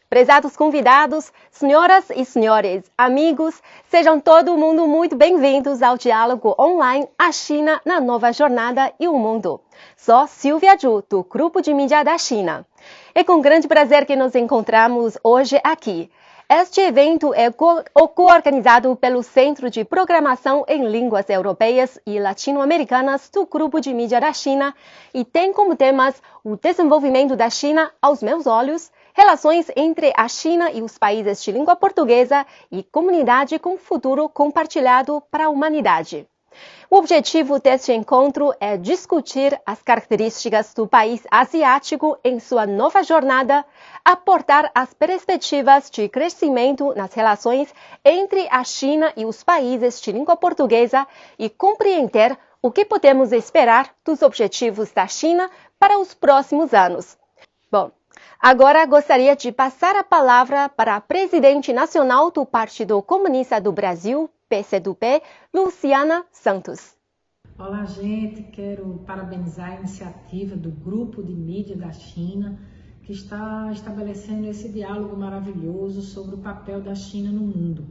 Prezados convidados, senhoras e senhores, amigos, sejam todo mundo muito bem-vindos ao diálogo online A China na Nova Jornada e o Mundo. Sou Silvia Zhu, do Grupo de Mídia da China. É com grande prazer que nos encontramos hoje aqui. Este evento é co-organizado pelo Centro de Programação em Línguas Europeias e Latino-Americanas do Grupo de Mídia da China e tem como temas o desenvolvimento da China aos meus olhos, relações entre a China e os países de língua portuguesa e comunidade com futuro compartilhado para a humanidade. O objetivo deste encontro é discutir as características do país asiático em sua nova jornada, aportar as perspectivas de crescimento nas relações entre a China e os países de língua portuguesa e compreender o que podemos esperar dos objetivos da China para os próximos anos. Bom, agora gostaria de passar a palavra para a presidente nacional do Partido Comunista do Brasil, PCdoB, Luciana Santos. Olá, gente. Quero parabenizar a iniciativa do Grupo de Mídia da China, que está estabelecendo esse diálogo maravilhoso sobre o papel da China no mundo.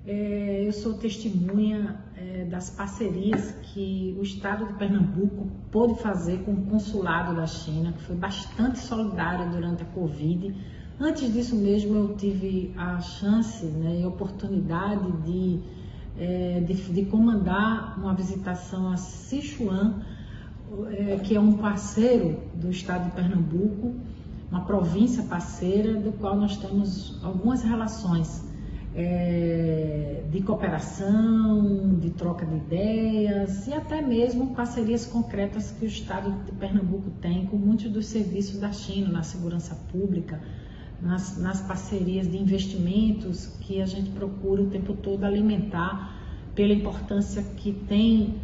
Eu sou testemunha das parcerias que o Estado de Pernambuco pôde fazer com o Consulado da China, que foi bastante solidário durante a Covid. Antes disso mesmo, eu tive a chance e a oportunidade de comandar uma visitação a Sichuan, que é um parceiro do Estado de Pernambuco, uma província parceira, do qual nós temos algumas relações de cooperação, de troca de ideias e até mesmo parcerias concretas que o Estado de Pernambuco tem com muitos dos serviços da China, na segurança pública, nas parcerias de investimentos que a gente procura o tempo todo alimentar pela importância que tem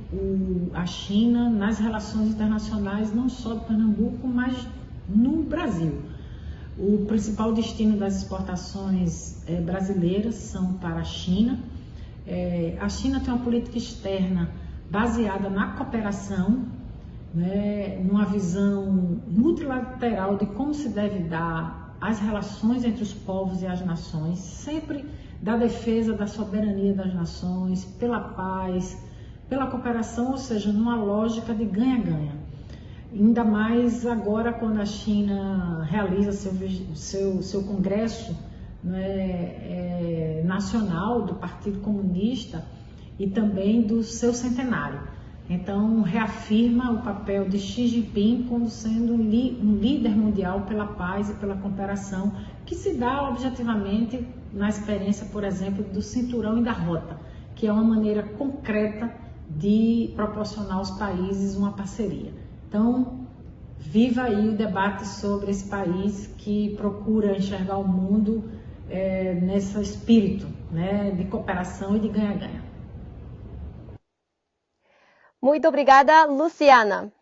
a China nas relações internacionais, não só de Pernambuco, mas no Brasil. O principal destino das exportações brasileiras são para a China. A China tem uma política externa baseada na cooperação, numa visão multilateral de como se deve dar as relações entre os povos e as nações, sempre da defesa da soberania das nações, pela paz, pela cooperação, ou seja, numa lógica de ganha-ganha. Ainda mais agora quando a China realiza seu congresso nacional do Partido Comunista e também do seu centenário. Então, reafirma o papel de Xi Jinping como sendo um líder mundial pela paz e pela cooperação, que se dá objetivamente na experiência, por exemplo, do Cinturão e da Rota, que é uma maneira concreta de proporcionar aos países uma parceria. Então, viva aí o debate sobre esse país que procura enxergar o mundo nesse espírito de cooperação e de ganha-ganha. Muito obrigada, Luciana.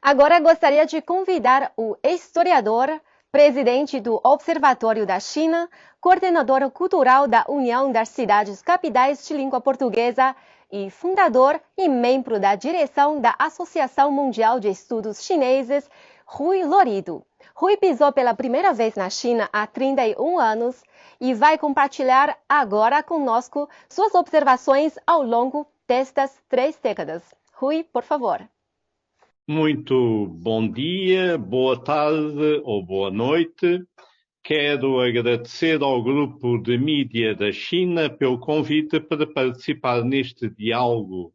Agora gostaria de convidar o historiador, presidente do Observatório da China, coordenador cultural da União das Cidades Capitais de Língua Portuguesa e fundador e membro da direção da Associação Mundial de Estudos Chineses, Rui Lorido. Rui pisou pela primeira vez na China há 31 anos e vai compartilhar agora conosco suas observações ao longo destas 3 décadas. Rui, por favor. Muito bom dia, boa tarde ou boa noite. Quero agradecer ao Grupo de Mídia da China pelo convite para participar neste diálogo.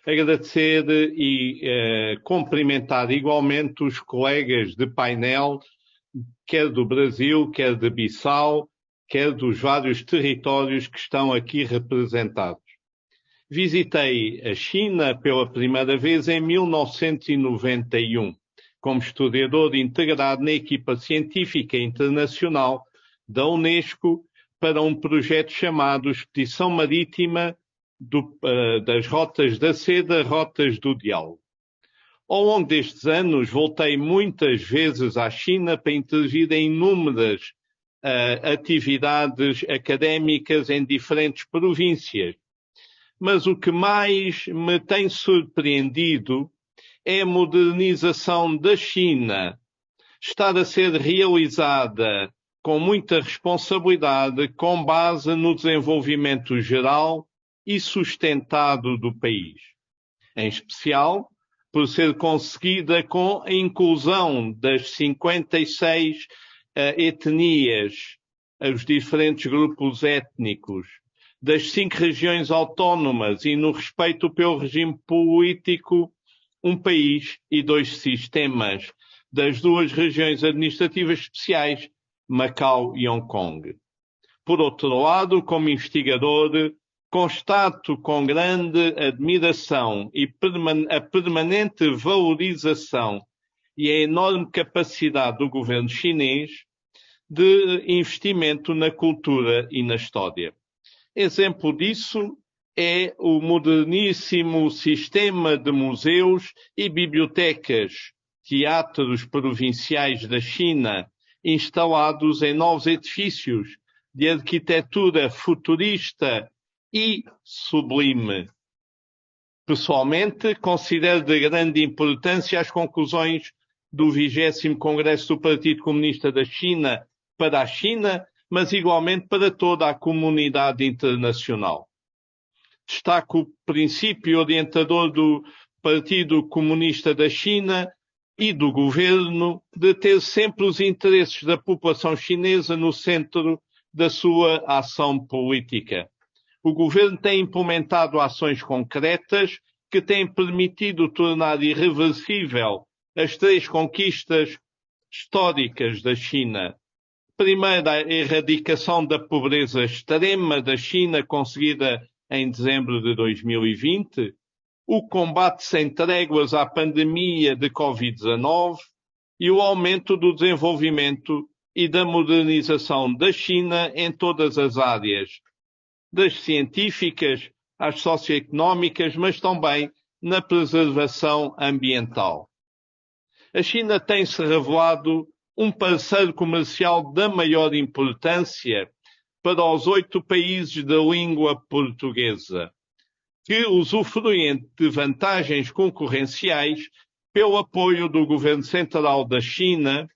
Agradecer e cumprimentar igualmente os colegas de painel, quer do Brasil, quer de Bissau, quer dos vários territórios que estão aqui representados. Visitei a China pela primeira vez em 1991, como historiador integrado na equipa científica internacional da Unesco para um projeto chamado Expedição Marítima das Rotas da Seda, Rotas do Diálogo. Ao longo destes anos, voltei muitas vezes à China para intervir em inúmeras atividades académicas em diferentes províncias. Mas o que mais me tem surpreendido é a modernização da China estar a ser realizada com muita responsabilidade, com base no desenvolvimento geral e sustentado do país. Em especial, por ser conseguida com a inclusão das 56 etnias, os diferentes grupos étnicos, das 5 regiões autónomas e no respeito pelo regime político, um país e 2 sistemas, das 2 regiões administrativas especiais, Macau e Hong Kong. Por outro lado, como investigador, constato com grande admiração e a permanente valorização e a enorme capacidade do governo chinês de investimento na cultura e na história. Exemplo disso é o moderníssimo sistema de museus e bibliotecas, teatros provinciais da China, instalados em novos edifícios de arquitetura futurista e sublime. Pessoalmente, considero de grande importância as conclusões do 20º Congresso do Partido Comunista da China para a China, mas igualmente para toda a comunidade internacional. Destaco o princípio orientador do Partido Comunista da China e do governo de ter sempre os interesses da população chinesa no centro da sua ação política. O governo tem implementado ações concretas que têm permitido tornar irreversível as 3 conquistas históricas da China. Primeiro, a erradicação da pobreza extrema da China, conseguida em dezembro de 2020, o combate sem tréguas à pandemia de Covid-19 e o aumento do desenvolvimento e da modernização da China em todas as áreas, das científicas às socioeconómicas, mas também na preservação ambiental. A China tem-se revelado um parceiro comercial da maior importância para os 8 países da língua portuguesa, que usufruem de vantagens concorrenciais pelo apoio do governo central da China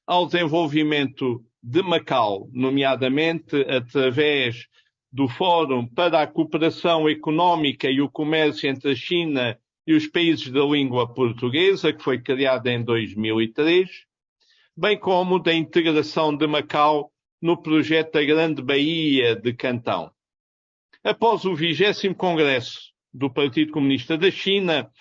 ao desenvolvimento de Macau, nomeadamente através do Fórum para a Cooperação Económica e o Comércio entre a China e os países da língua portuguesa, que foi criado em 2003, bem como da integração de Macau no projeto da Grande Baía de Cantão. Após o 20º Congresso do Partido Comunista da China,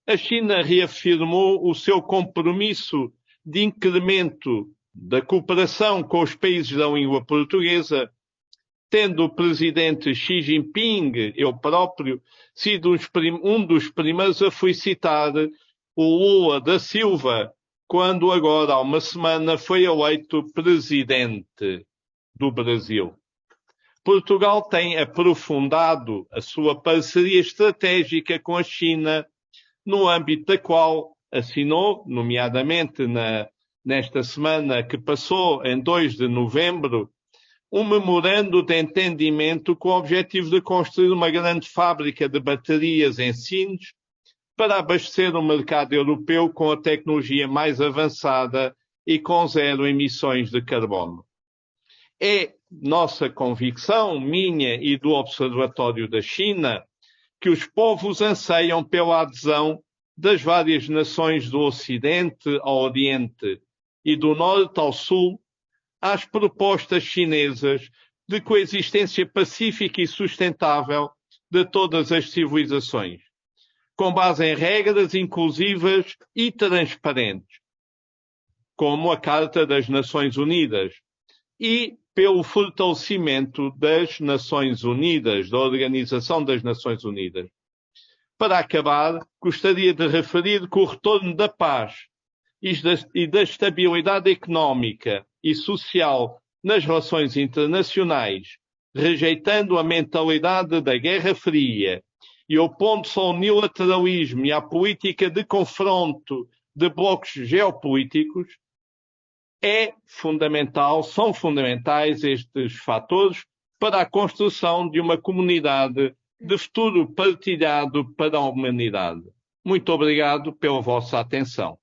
a China reafirmou o seu compromisso de incremento da cooperação com os países da língua portuguesa, tendo o presidente Xi Jinping, eu próprio, sido um dos primeiros a felicitar o Lula da Silva, quando agora há uma semana foi eleito presidente do Brasil. Portugal tem aprofundado a sua parceria estratégica com a China, no âmbito da qual assinou, nomeadamente nesta semana que passou, em 2 de novembro, um memorando de entendimento com o objetivo de construir uma grande fábrica de baterias em Sines para abastecer o mercado europeu com a tecnologia mais avançada e com 0 emissões de carbono. É nossa convicção, minha e do Observatório da China, que os povos anseiam pela adesão das várias nações do Ocidente ao Oriente e do Norte ao Sul às propostas chinesas de coexistência pacífica e sustentável de todas as civilizações, com base em regras inclusivas e transparentes, como a Carta das Nações Unidas, e pelo fortalecimento das Nações Unidas, da Organização das Nações Unidas. Para acabar, gostaria de referir que o retorno da paz e da estabilidade económica e social nas relações internacionais, rejeitando a mentalidade da Guerra Fria e opondo-se ao unilateralismo e à política de confronto de blocos geopolíticos, são fundamentais estes fatores para a construção de uma comunidade de futuro partilhado para a humanidade. Muito obrigado pela vossa atenção.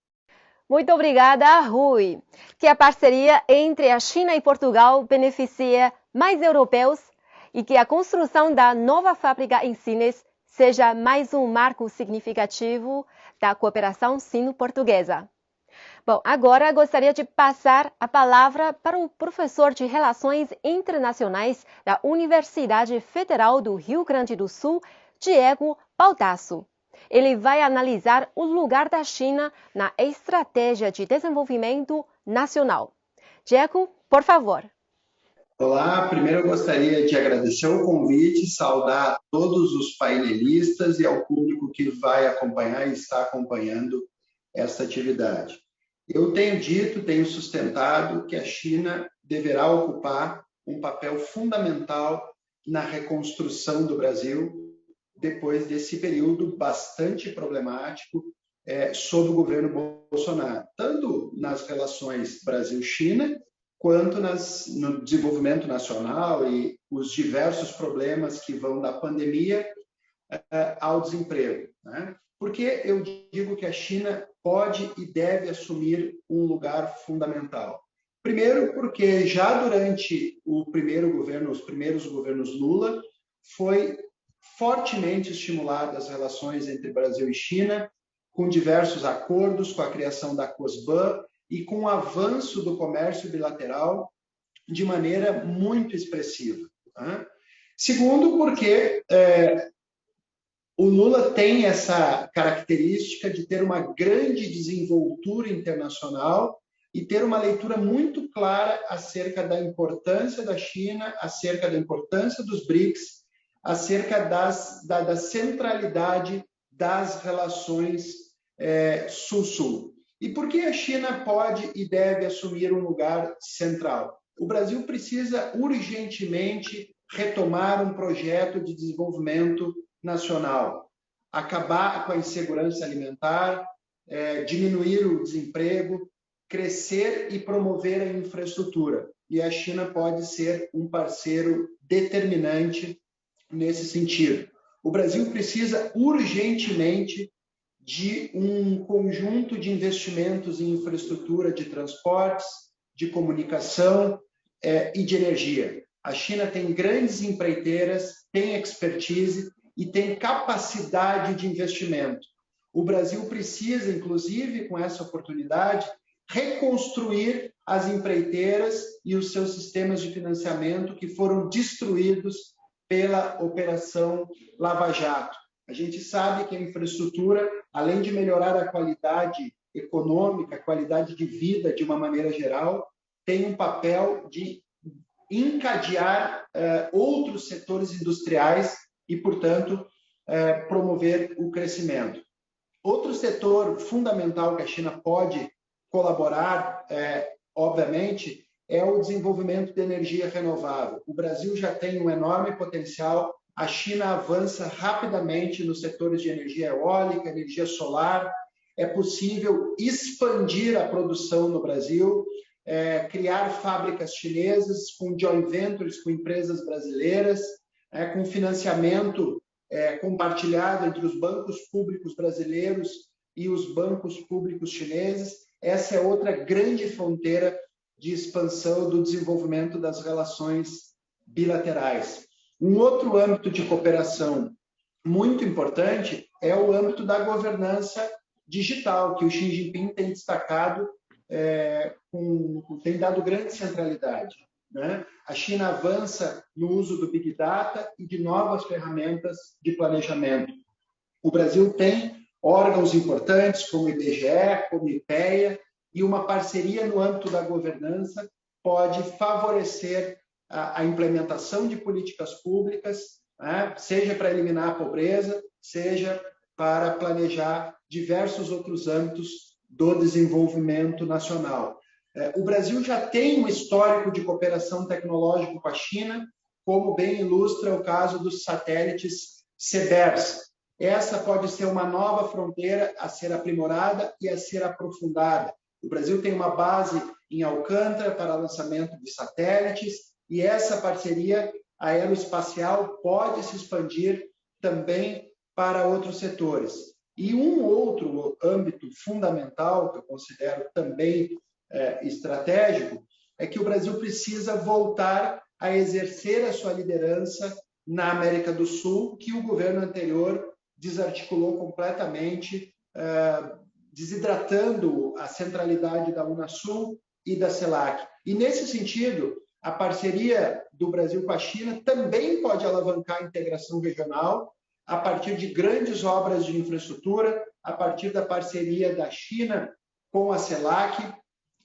Muito obrigada, Rui. Que a parceria entre a China e Portugal beneficie mais europeus e que a construção da nova fábrica em Sines seja mais um marco significativo da cooperação sino-portuguesa. Bom, agora gostaria de passar a palavra para o professor de Relações Internacionais da Universidade Federal do Rio Grande do Sul, Diego Baldasso. Ele vai analisar o lugar da China na estratégia de desenvolvimento nacional. Diego, por favor. Olá, primeiro eu gostaria de agradecer o convite, saudar todos os painelistas e ao público que vai acompanhar e está acompanhando esta atividade. Eu tenho sustentado que a China deverá ocupar um papel fundamental na reconstrução do Brasil depois desse período bastante problemático sob o governo Bolsonaro, tanto nas relações Brasil-China, quanto no desenvolvimento nacional e os diversos problemas que vão da pandemia ao desemprego, né? Por que eu digo que a China pode e deve assumir um lugar fundamental? Primeiro, porque já durante os primeiros governos Lula, foi fortemente estimuladas as relações entre Brasil e China, com diversos acordos, com a criação da COSBAN e com o avanço do comércio bilateral de maneira muito expressiva, né? Segundo, porque o Lula tem essa característica de ter uma grande desenvoltura internacional e ter uma leitura muito clara acerca da importância da China, acerca da importância dos BRICS, acerca da centralidade das relações Sul-Sul. E por que a China pode e deve assumir um lugar central? O Brasil precisa urgentemente retomar um projeto de desenvolvimento nacional, acabar com a insegurança alimentar, diminuir o desemprego, crescer e promover a infraestrutura. E a China pode ser um parceiro determinante nesse sentido. O Brasil precisa urgentemente de um conjunto de investimentos em infraestrutura de transportes, de comunicação e de energia. A China tem grandes empreiteiras, tem expertise e tem capacidade de investimento. O Brasil precisa, inclusive, com essa oportunidade, reconstruir as empreiteiras e os seus sistemas de financiamento que foram destruídos pela Operação Lava Jato. A gente sabe que a infraestrutura, além de melhorar a qualidade econômica, a qualidade de vida de uma maneira geral, tem um papel de encadear outros setores industriais e, portanto, promover o crescimento. Outro setor fundamental que a China pode colaborar, obviamente, é o desenvolvimento de energia renovável. O Brasil já tem um enorme potencial, a China avança rapidamente nos setores de energia eólica, energia solar, é possível expandir a produção no Brasil, criar fábricas chinesas com joint ventures com empresas brasileiras, com financiamento compartilhado entre os bancos públicos brasileiros e os bancos públicos chineses. Essa é outra grande fronteira de expansão do desenvolvimento das relações bilaterais. Um outro âmbito de cooperação muito importante é o âmbito da governança digital, que o Xi Jinping tem destacado, tem dado grande centralidade, né? A China avança no uso do Big Data e de novas ferramentas de planejamento. O Brasil tem órgãos importantes como o IBGE, como o IPEA, e uma parceria no âmbito da governança pode favorecer a implementação de políticas públicas, né? Seja para eliminar a pobreza, seja para planejar diversos outros âmbitos do desenvolvimento nacional. O Brasil já tem um histórico de cooperação tecnológica com a China, como bem ilustra o caso dos satélites CBERS. Essa pode ser uma nova fronteira a ser aprimorada e a ser aprofundada. O Brasil tem uma base em Alcântara para lançamento de satélites e essa parceria aeroespacial pode se expandir também para outros setores. E um outro âmbito fundamental, que eu considero também estratégico, é que o Brasil precisa voltar a exercer a sua liderança na América do Sul, que o governo anterior desarticulou completamente, desidratando a centralidade da Unasul e da CELAC. E, nesse sentido, a parceria do Brasil com a China também pode alavancar a integração regional a partir de grandes obras de infraestrutura, a partir da parceria da China com a CELAC,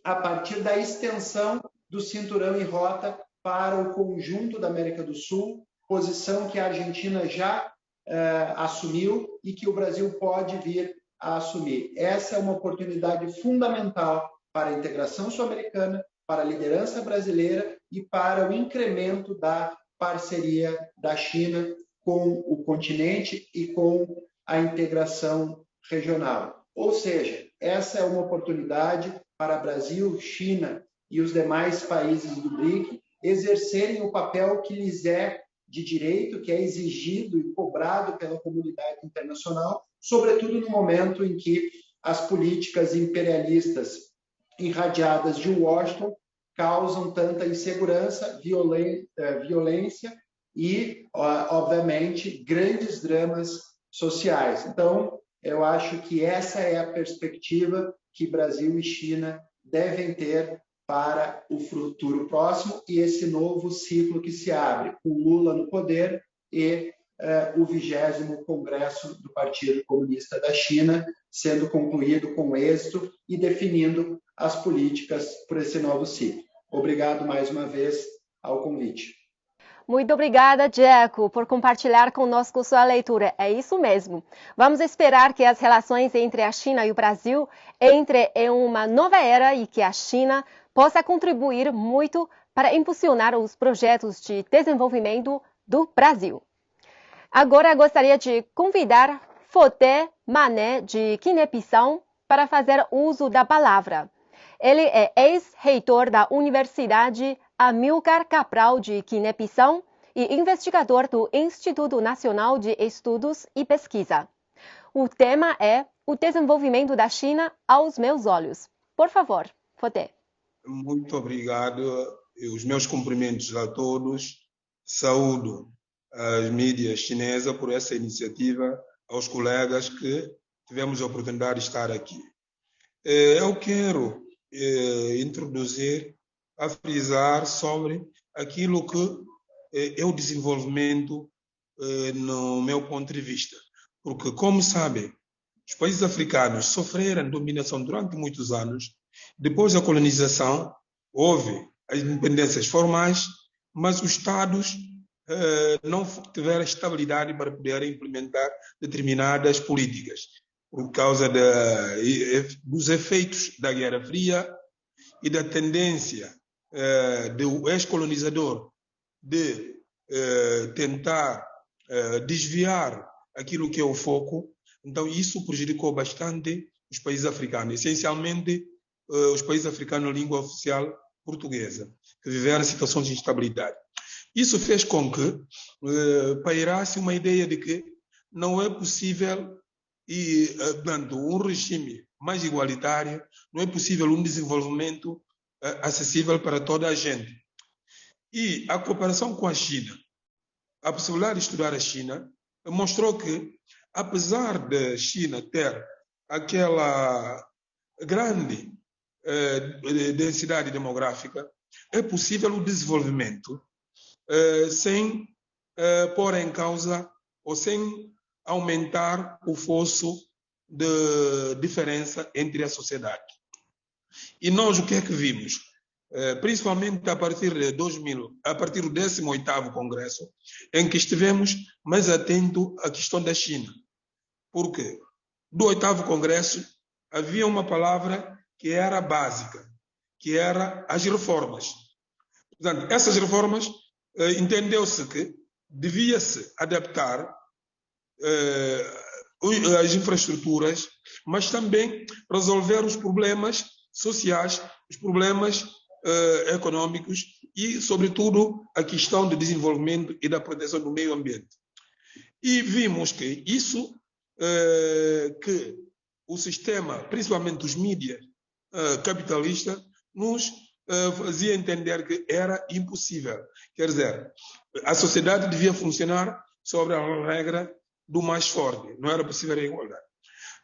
a partir da extensão do cinturão e rota para o conjunto da América do Sul, posição que a Argentina já assumiu e que o Brasil pode vir a assumir. Essa é uma oportunidade fundamental para a integração sul-americana, para a liderança brasileira e para o incremento da parceria da China com o continente e com a integração regional. Ou seja, essa é uma oportunidade para Brasil, China e os demais países do BRIC exercerem o papel que lhes é de direito, que é exigido e cobrado pela comunidade internacional, sobretudo no momento em que as políticas imperialistas irradiadas de Washington causam tanta insegurança, violência e, obviamente, grandes dramas sociais. Então, eu acho que essa é a perspectiva que Brasil e China devem ter para o futuro próximo e esse novo ciclo que se abre, com Lula no poder e o 20º Congresso do Partido Comunista da China sendo concluído com êxito e definindo as políticas por esse novo ciclo. Obrigado mais uma vez ao convite. Muito obrigada, Jaco, por compartilhar conosco sua leitura. É isso mesmo. Vamos esperar que as relações entre a China e o Brasil entrem em uma nova era e que a China possa contribuir muito para impulsionar os projetos de desenvolvimento do Brasil. Agora gostaria de convidar Foté Mané, de Guiné-Bissau, para fazer uso da palavra. Ele é ex-reitor da Universidade Amílcar Cabral de Guiné-Bissau e investigador do Instituto Nacional de Estudos e Pesquisa. O tema é o desenvolvimento da China aos meus olhos. Por favor, Foté. Muito obrigado. Os meus cumprimentos a todos. Saúdo as mídias chinesas por essa iniciativa, aos colegas que tivemos a oportunidade de estar aqui. Eu quero introduzir, a frisar sobre aquilo que é o desenvolvimento no meu ponto de vista. Porque, como sabem, os países africanos sofreram dominação durante muitos anos. Depois da colonização, houve as independências formais, mas os Estados não tiveram estabilidade para poderem implementar determinadas políticas, por causa dos efeitos da Guerra Fria e da tendência do ex-colonizador de tentar desviar aquilo que é o foco. Então, isso prejudicou bastante os países africanos, essencialmente os países africanos de língua oficial portuguesa, que viveram situações de instabilidade. Isso fez com que pairasse uma ideia de que não é possível, portanto, um regime mais igualitário, não é possível um desenvolvimento acessível para toda a gente. E a cooperação com a China, a possibilidade de estudar a China, mostrou que, apesar da China ter aquela grande densidade demográfica, é possível o desenvolvimento sem pôr em causa ou sem aumentar o fosso de diferença entre a sociedade. E nós o que é que vimos? Principalmente a partir de 2000, a partir do 18º Congresso, em que estivemos mais atentos à questão da China. Por quê? Do 8º Congresso havia uma palavra que era básica, que era as reformas. Portanto, essas reformas entendeu-se que devia-se adaptar as infraestruturas, mas também resolver os problemas sociais, os problemas econômicos e, sobretudo, a questão do desenvolvimento e da proteção do meio ambiente. E vimos que isso que o sistema, principalmente os mídias capitalistas, nos fazia entender que era impossível. Quer dizer, a sociedade devia funcionar sobre a regra do mais forte. Não era possível a igualdade.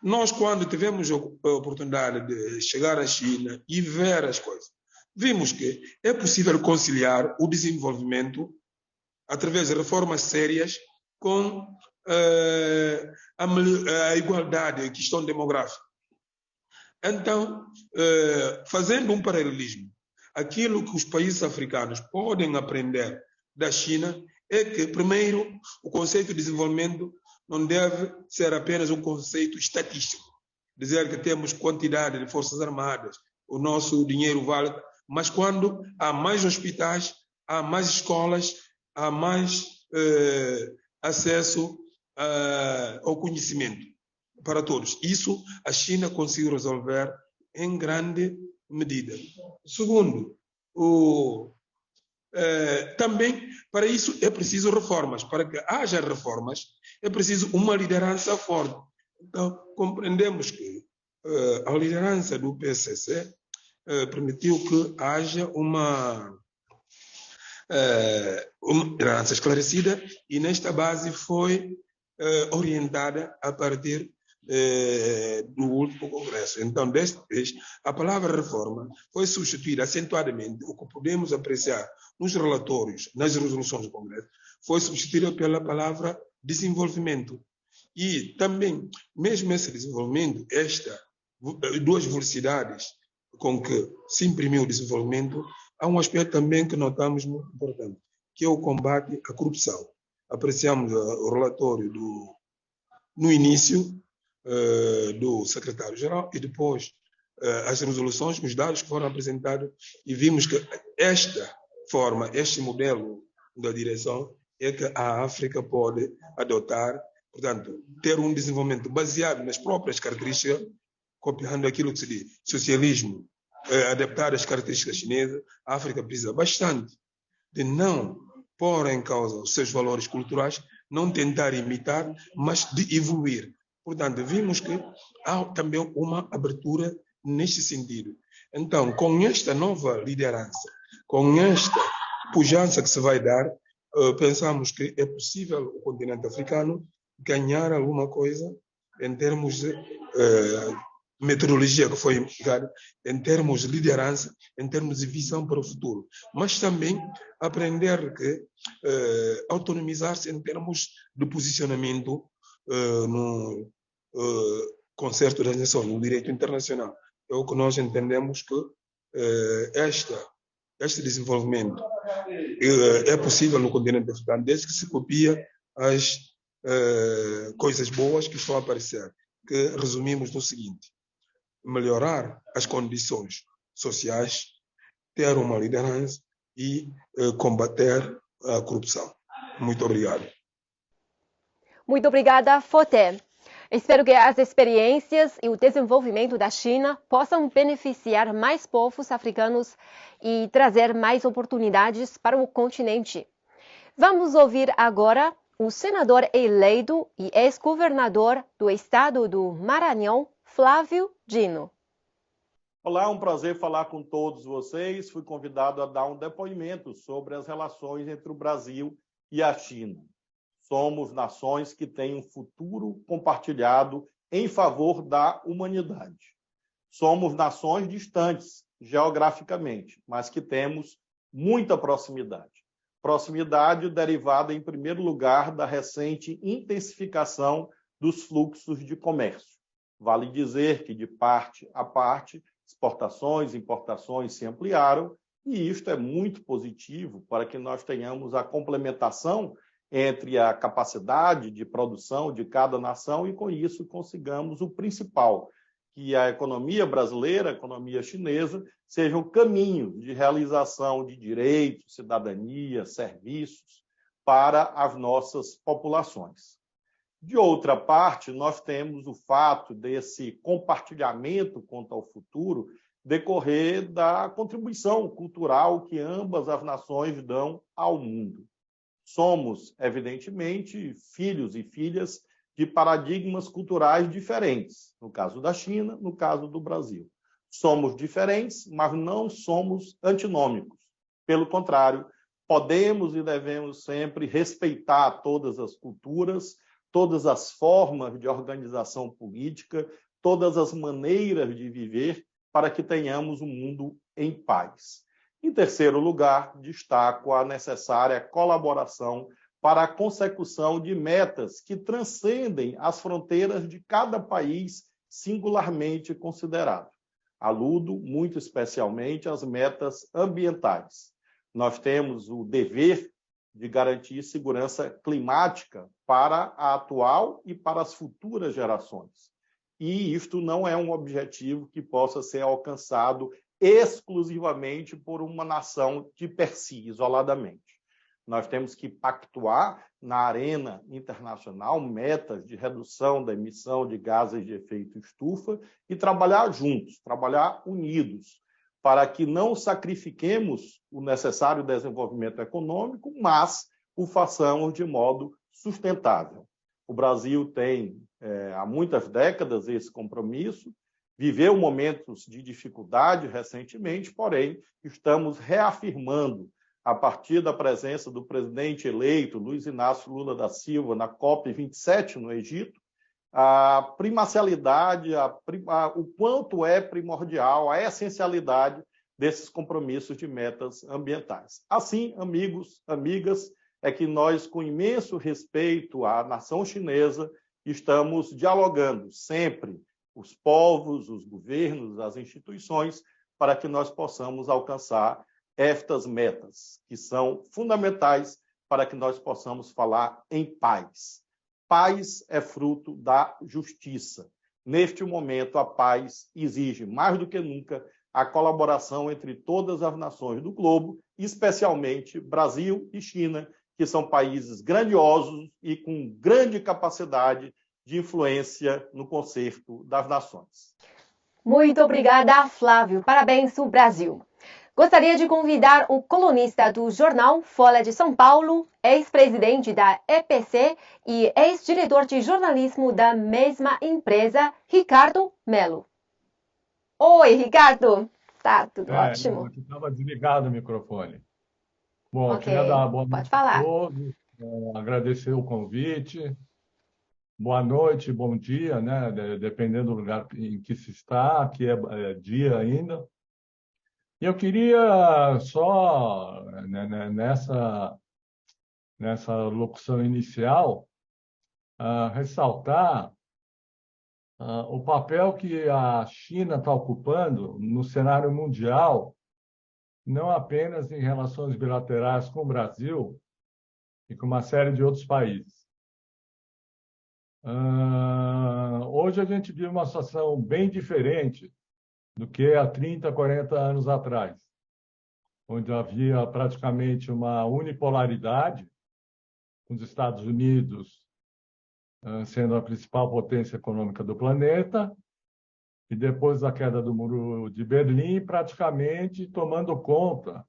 Nós, quando tivemos a oportunidade de chegar à China e ver as coisas, vimos que é possível conciliar o desenvolvimento através de reformas sérias com a igualdade, a questão demográfica. Então, fazendo um paralelismo, aquilo que os países africanos podem aprender da China é que, primeiro, o conceito de desenvolvimento não deve ser apenas um conceito estatístico, dizer que temos quantidade de forças armadas, o nosso dinheiro vale, mas quando há mais hospitais, há mais escolas, há mais acesso ao conhecimento para todos. Isso a China conseguiu resolver em grande medida. Segundo, também para isso é preciso reformas. Para que haja reformas, é preciso uma liderança forte. Então, compreendemos que a liderança do PCC permitiu que haja uma liderança esclarecida e nesta base foi orientada a partir do último Congresso. Então, desta vez, a palavra reforma foi substituída acentuadamente, o que podemos apreciar nos relatórios, nas resoluções do Congresso, foi substituída pela palavra desenvolvimento. E também, mesmo esse desenvolvimento, duas velocidades com que se imprimiu o desenvolvimento, há um aspecto também que notamos muito importante, que é o combate à corrupção. Apreciamos o relatório no início do secretário-geral e depois as resoluções, os dados que foram apresentados e vimos que esta forma, este modelo da direção é que a África pode adotar, portanto, ter um desenvolvimento baseado nas próprias características, copiando aquilo que se diz socialismo, adaptar às características chinesas. A África precisa bastante de não pôr em causa os seus valores culturais, não tentar imitar, mas de evoluir. Portanto, vimos que há também uma abertura neste sentido. Então, com esta nova liderança, com esta pujança que se vai dar, pensamos que é possível o continente africano ganhar alguma coisa em termos de metodologia que foi empregada, em termos de liderança, em termos de visão para o futuro, mas também aprender que autonomizar-se em termos de posicionamento no concerto das nações, no direito internacional. É o que nós entendemos que este desenvolvimento é possível no continente africano, desde que se copia as coisas boas que estão a aparecer, que resumimos no seguinte: melhorar as condições sociais, ter uma liderança e combater a corrupção. Muito obrigado. Muito obrigada, Foté. Espero que as experiências e o desenvolvimento da China possam beneficiar mais povos africanos e trazer mais oportunidades para o continente. Vamos ouvir agora o senador eleito e ex-governador do estado do Maranhão, Flávio Dino. Olá, é um prazer falar com todos vocês. Fui convidado a dar um depoimento sobre as relações entre o Brasil e a China. Somos nações que têm um futuro compartilhado em favor da humanidade. Somos nações distantes geograficamente, mas que temos muita proximidade. Proximidade derivada, em primeiro lugar, da recente intensificação dos fluxos de comércio. Vale dizer que, de parte a parte, exportações e importações se ampliaram, e isto é muito positivo para que nós tenhamos a complementação entre a capacidade de produção de cada nação e, com isso, consigamos o principal, que a economia brasileira, a economia chinesa, sejam caminhos de realização de direitos, cidadania, serviços para as nossas populações. De outra parte, nós temos o fato desse compartilhamento quanto ao futuro decorrer da contribuição cultural que ambas as nações dão ao mundo. Somos, evidentemente, filhos e filhas de paradigmas culturais diferentes, no caso da China, no caso do Brasil. Somos diferentes, mas não somos antinômicos. Pelo contrário, podemos e devemos sempre respeitar todas as culturas, todas as formas de organização política, todas as maneiras de viver, para que tenhamos um mundo em paz. Em terceiro lugar, destaco a necessária colaboração para a consecução de metas que transcendem as fronteiras de cada país singularmente considerado. Aludo muito especialmente às metas ambientais. Nós temos o dever de garantir segurança climática para a atual e para as futuras gerações. E isto não é um objetivo que possa ser alcançado exclusivamente por uma nação de per si, isoladamente. Nós temos que pactuar na arena internacional metas de redução da emissão de gases de efeito estufa e trabalhar juntos, trabalhar unidos, para que não sacrifiquemos o necessário desenvolvimento econômico, mas o façamos de modo sustentável. O Brasil tem, há muitas décadas, esse compromisso, viveu momentos de dificuldade recentemente, porém, estamos reafirmando, a partir da presença do presidente eleito, Luiz Inácio Lula da Silva, na COP27 no Egito, a primacialidade, o quanto é primordial, a essencialidade desses compromissos de metas ambientais. Assim, amigos, amigas, é que nós, com imenso respeito à nação chinesa, estamos dialogando sempre, os povos, os governos, as instituições, para que nós possamos alcançar estas metas, que são fundamentais para que nós possamos falar em paz. Paz é fruto da justiça. Neste momento, a paz exige, mais do que nunca, a colaboração entre todas as nações do globo, especialmente Brasil e China, que são países grandiosos e com grande capacidade de influência no concerto das nações. Muito obrigada, Flávio. Parabéns, o Brasil. Gostaria de convidar o colunista do jornal Folha de São Paulo, ex-presidente da EPC e ex-diretor de jornalismo da mesma empresa, Ricardo Melo. Oi, Ricardo. Tá tudo ótimo. Estava desligado o microfone. Bom, Ok, queria dar boa pode noite falar. a todos, agradecer o convite. Boa noite, bom dia, né? Dependendo do lugar em que se está, que é dia ainda. E eu queria só, né, nessa locução inicial, ressaltar o papel que a China está ocupando no cenário mundial, não apenas em relações bilaterais com o Brasil e com uma série de outros países. Hoje a gente vive uma situação bem diferente do que há 30, 40 anos atrás, onde havia praticamente uma unipolaridade, com os Estados Unidos sendo a principal potência econômica do planeta, e depois da queda do Muro de Berlim, praticamente tomando conta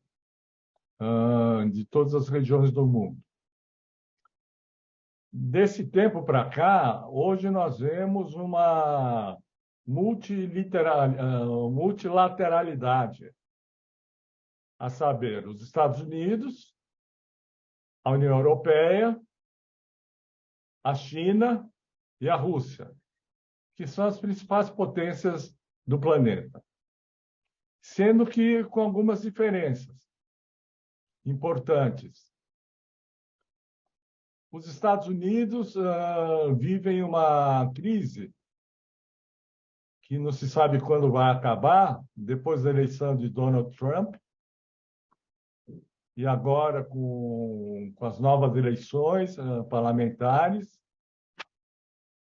de todas as regiões do mundo. Desse tempo para cá, hoje nós vemos uma multilateralidade, a saber, os Estados Unidos, a União Europeia, a China e a Rússia, que são as principais potências do planeta, sendo que com algumas diferenças importantes. Os Estados Unidos vivem uma crise que não se sabe quando vai acabar, depois da eleição de Donald Trump, e agora com as novas eleições parlamentares,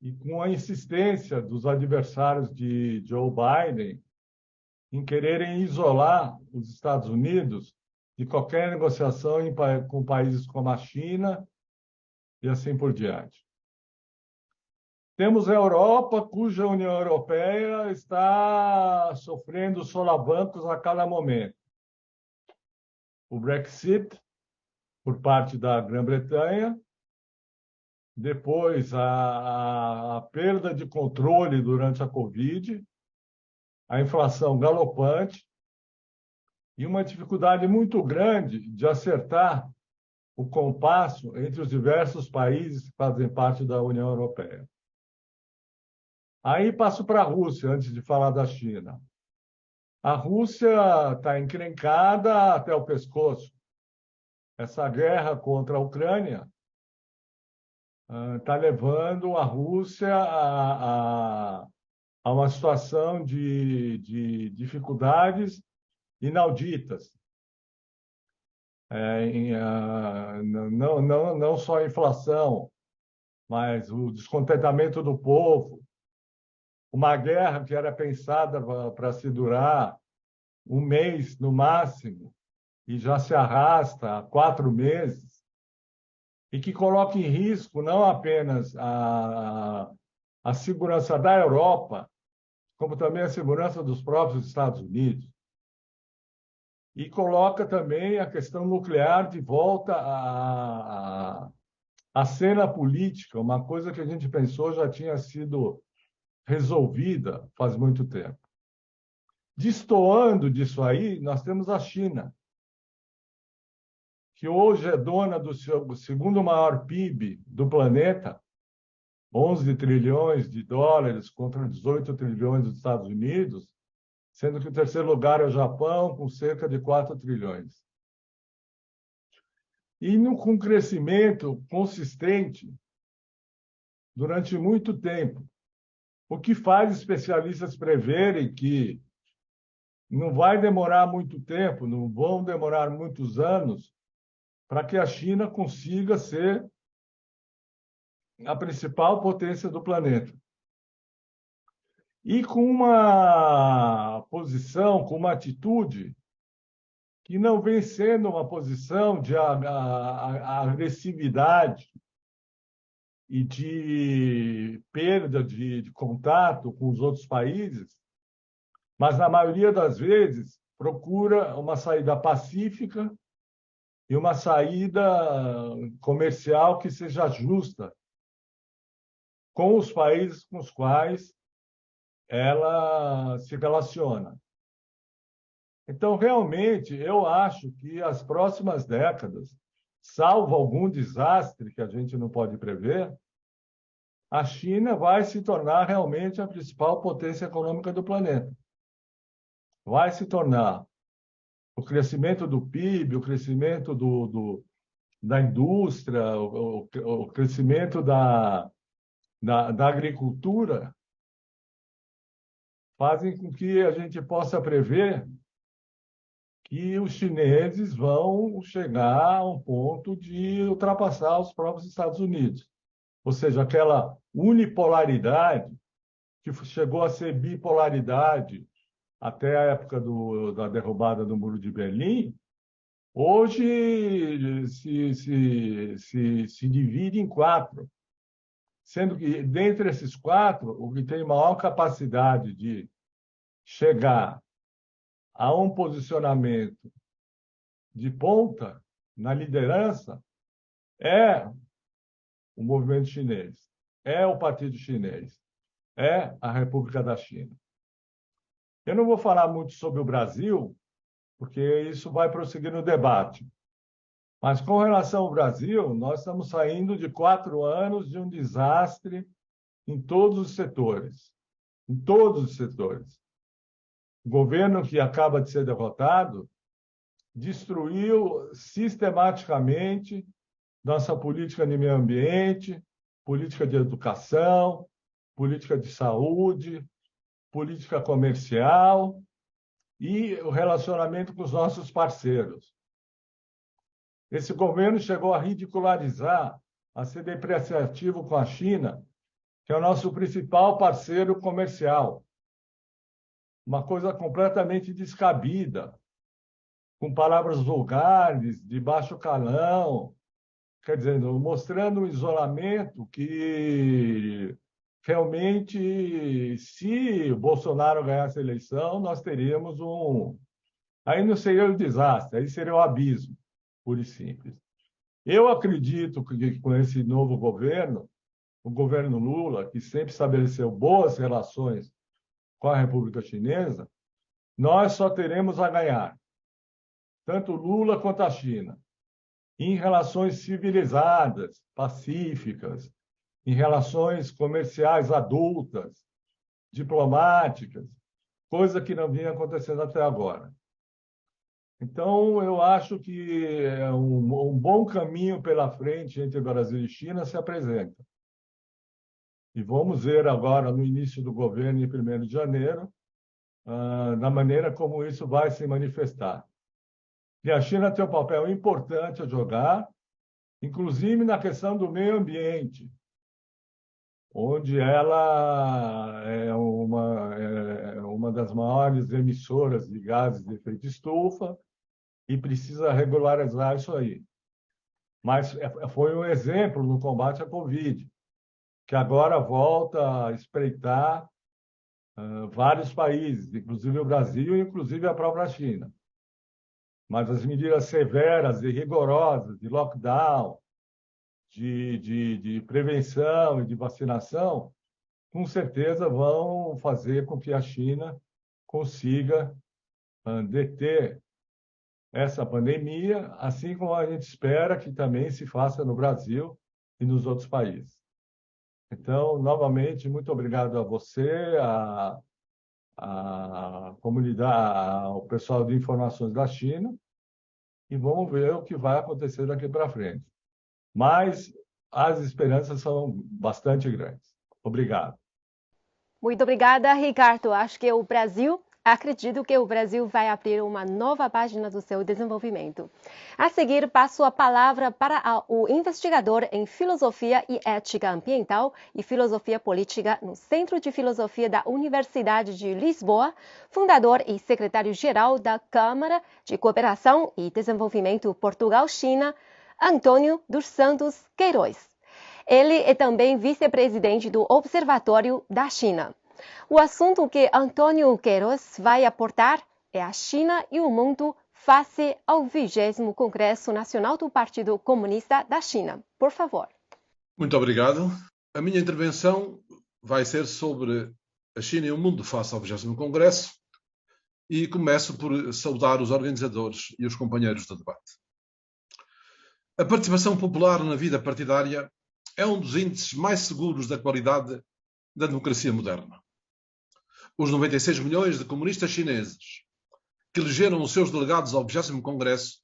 e com a insistência dos adversários de Joe Biden em quererem isolar os Estados Unidos de qualquer negociação com países como a China e assim por diante. Temos a Europa, cuja União Europeia está sofrendo solavancos a cada momento. O Brexit, por parte da Grã-Bretanha, depois a perda de controle durante a Covid, a inflação galopante e uma dificuldade muito grande de acertar o compasso entre os diversos países que fazem parte da União Europeia. Aí passo para a Rússia, antes de falar da China. A Rússia está encrencada até o pescoço. Essa guerra contra a Ucrânia está levando a Rússia a uma situação de dificuldades inauditas. Não só a inflação, mas o descontentamento do povo. Uma guerra que era pensada para se durar um mês no máximo e já se arrasta há 4 meses e que coloca em risco não apenas a segurança da Europa, como também a segurança dos próprios Estados Unidos. E coloca também a questão nuclear de volta à cena política, uma coisa que a gente pensou já tinha sido resolvida faz muito tempo. Destoando disso aí, nós temos a China, que hoje é dona do segundo maior PIB do planeta, 11 trilhões de dólares contra 18 trilhões dos Estados Unidos, sendo que o terceiro lugar é o Japão, com cerca de 4 trilhões. E com crescimento consistente durante muito tempo, o que faz especialistas preverem que não vai demorar muito tempo, não vão demorar muitos anos, para que a China consiga ser a principal potência do planeta. E com uma posição, com uma atitude que não vem sendo uma posição de agressividade e de perda de contato com os outros países, mas, na maioria das vezes, procura uma saída pacífica e uma saída comercial que seja justa com os países com os quais ela se relaciona. Então, realmente, eu acho que as próximas décadas, salvo algum desastre que a gente não pode prever, a China vai se tornar realmente a principal potência econômica do planeta. Vai se tornar. O crescimento do PIB, o crescimento da indústria, o crescimento da agricultura fazem com que a gente possa prever que os chineses vão chegar a um ponto de ultrapassar os próprios Estados Unidos. Ou seja, aquela unipolaridade que chegou a ser bipolaridade até a época da derrubada do Muro de Berlim, hoje se divide em 4, sendo que, dentre esses 4, o que tem maior capacidade de chegar a um posicionamento de ponta na liderança é o movimento chinês, é o Partido Chinês, é a República da China. Eu não vou falar muito sobre o Brasil, porque isso vai prosseguir no debate. Mas, com relação ao Brasil, nós estamos saindo de 4 anos de um desastre em todos os setores. Em todos os setores. O governo que acaba de ser derrotado destruiu sistematicamente nossa política de meio ambiente, política de educação, política de saúde, política comercial e o relacionamento com os nossos parceiros. Esse governo chegou a ridicularizar, a ser depreciativo com a China, que é o nosso principal parceiro comercial. Uma coisa completamente descabida, com palavras vulgares, de baixo calão, quer dizer, mostrando um isolamento que realmente, se o Bolsonaro ganhasse a eleição, nós teríamos aí não seria o desastre, aí seria o abismo, puro e simples. Eu acredito que com esse novo governo, o governo Lula, que sempre estabeleceu boas relações com a República Chinesa, nós só teremos a ganhar, tanto Lula quanto a China, em relações civilizadas, pacíficas, em relações comerciais adultas, diplomáticas, coisa que não vinha acontecendo até agora. Então, eu acho que um bom caminho pela frente entre Brasil e China se apresenta. E vamos ver agora, no início do governo, em 1º de janeiro, da maneira como isso vai se manifestar. E a China tem um papel importante a jogar, inclusive na questão do meio ambiente, onde ela é uma das maiores emissoras de gases de efeito estufa e precisa regularizar isso aí. Mas foi um exemplo no combate à Covid, que agora volta a espreitar vários países, inclusive o Brasil e inclusive a própria China. Mas as medidas severas e rigorosas de lockdown, de prevenção e de vacinação, com certeza vão fazer com que a China consiga deter essa pandemia, assim como a gente espera que também se faça no Brasil e nos outros países. Então, novamente, muito obrigado a você, a comunidade, ao pessoal de informações da China, e vamos ver o que vai acontecer daqui para frente. Mas as esperanças são bastante grandes. Obrigado. Muito obrigada, Ricardo. Acredito que o Brasil vai abrir uma nova página do seu desenvolvimento. A seguir, passo a palavra para o investigador em Filosofia e Ética Ambiental e Filosofia Política no Centro de Filosofia da Universidade de Lisboa, fundador e secretário-geral da Câmara de Cooperação e Desenvolvimento Portugal-China, Antônio dos Santos Queiroz. Ele é também vice-presidente do Observatório da China. O assunto que Antônio Queiroz vai aportar é a China e o mundo face ao 20º Congresso Nacional do Partido Comunista da China. Por favor. Muito obrigado. A minha intervenção vai ser sobre a China e o mundo face ao 20º Congresso e começo por saudar os organizadores e os companheiros do debate. A participação popular na vida partidária é um dos índices mais seguros da qualidade da democracia moderna. Os 96 milhões de comunistas chineses que elegeram os seus delegados ao 20º Congresso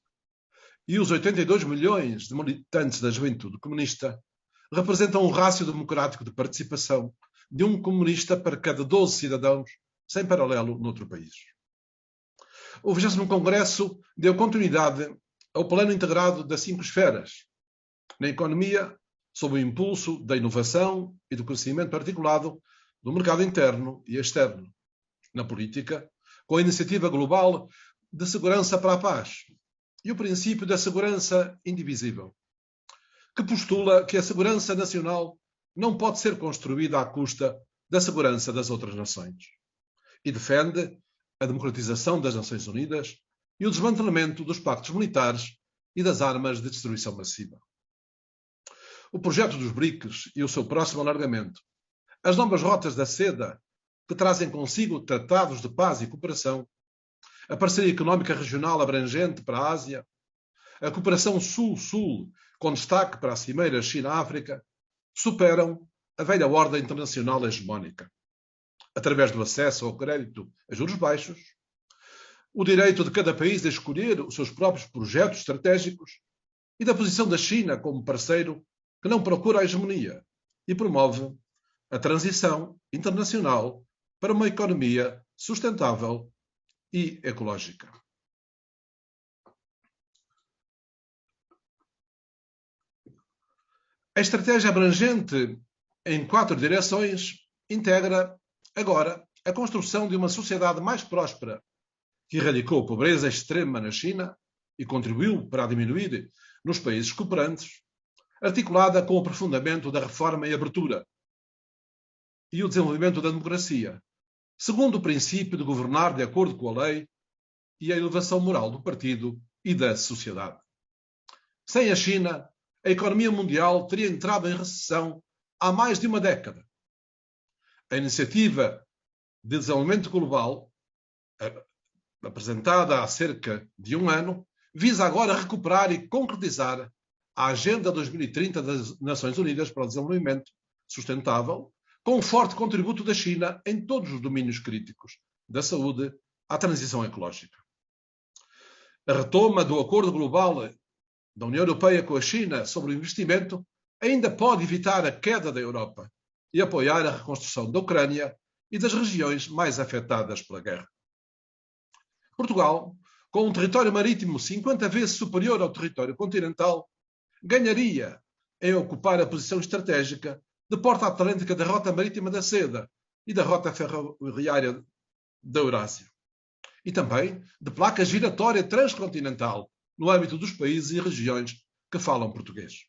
e os 82 milhões de militantes da juventude comunista representam um rácio democrático de participação de um comunista para cada 12 cidadãos, sem paralelo noutro país. O 20º Congresso deu continuidade ao plano integrado das 5 esferas. Na economia, sob o impulso da inovação e do crescimento articulado do mercado interno e externo. Na política, com a iniciativa global de segurança para a paz e o princípio da segurança indivisível, que postula que a segurança nacional não pode ser construída à custa da segurança das outras nações e defende a democratização das Nações Unidas e o desmantelamento dos pactos militares e das armas de destruição massiva. O projeto dos BRICS e o seu próximo alargamento, as novas rotas da seda, que trazem consigo tratados de paz e cooperação, a parceria económica regional abrangente para a Ásia, a cooperação Sul-Sul, com destaque para a cimeira China-África, superam a velha ordem internacional hegemónica. Através do acesso ao crédito a juros baixos, o direito de cada país a escolher os seus próprios projetos estratégicos e da posição da China como parceiro que não procura a hegemonia e promove a transição internacional para uma economia sustentável e ecológica. A estratégia abrangente em 4 direções integra agora a construção de uma sociedade mais próspera que erradicou a pobreza extrema na China e contribuiu para a diminuir nos países cooperantes, articulada com o aprofundamento da reforma e abertura e o desenvolvimento da democracia, segundo o princípio de governar de acordo com a lei e a elevação moral do partido e da sociedade. Sem a China, a economia mundial teria entrado em recessão há mais de uma década. A Iniciativa de Desenvolvimento Global, apresentada há cerca de um ano, visa agora recuperar e concretizar a Agenda 2030 das Nações Unidas para o Desenvolvimento Sustentável, com um forte contributo da China em todos os domínios críticos, da saúde à transição ecológica. A retoma do Acordo Global da União Europeia com a China sobre o investimento ainda pode evitar a queda da Europa e apoiar a reconstrução da Ucrânia e das regiões mais afetadas pela guerra. Portugal, com um território marítimo 50 vezes superior ao território continental, ganharia em ocupar a posição estratégica de porta atlântica da Rota Marítima da Seda e da Rota Ferroviária da Eurásia. E também de placa giratória transcontinental no âmbito dos países e regiões que falam português.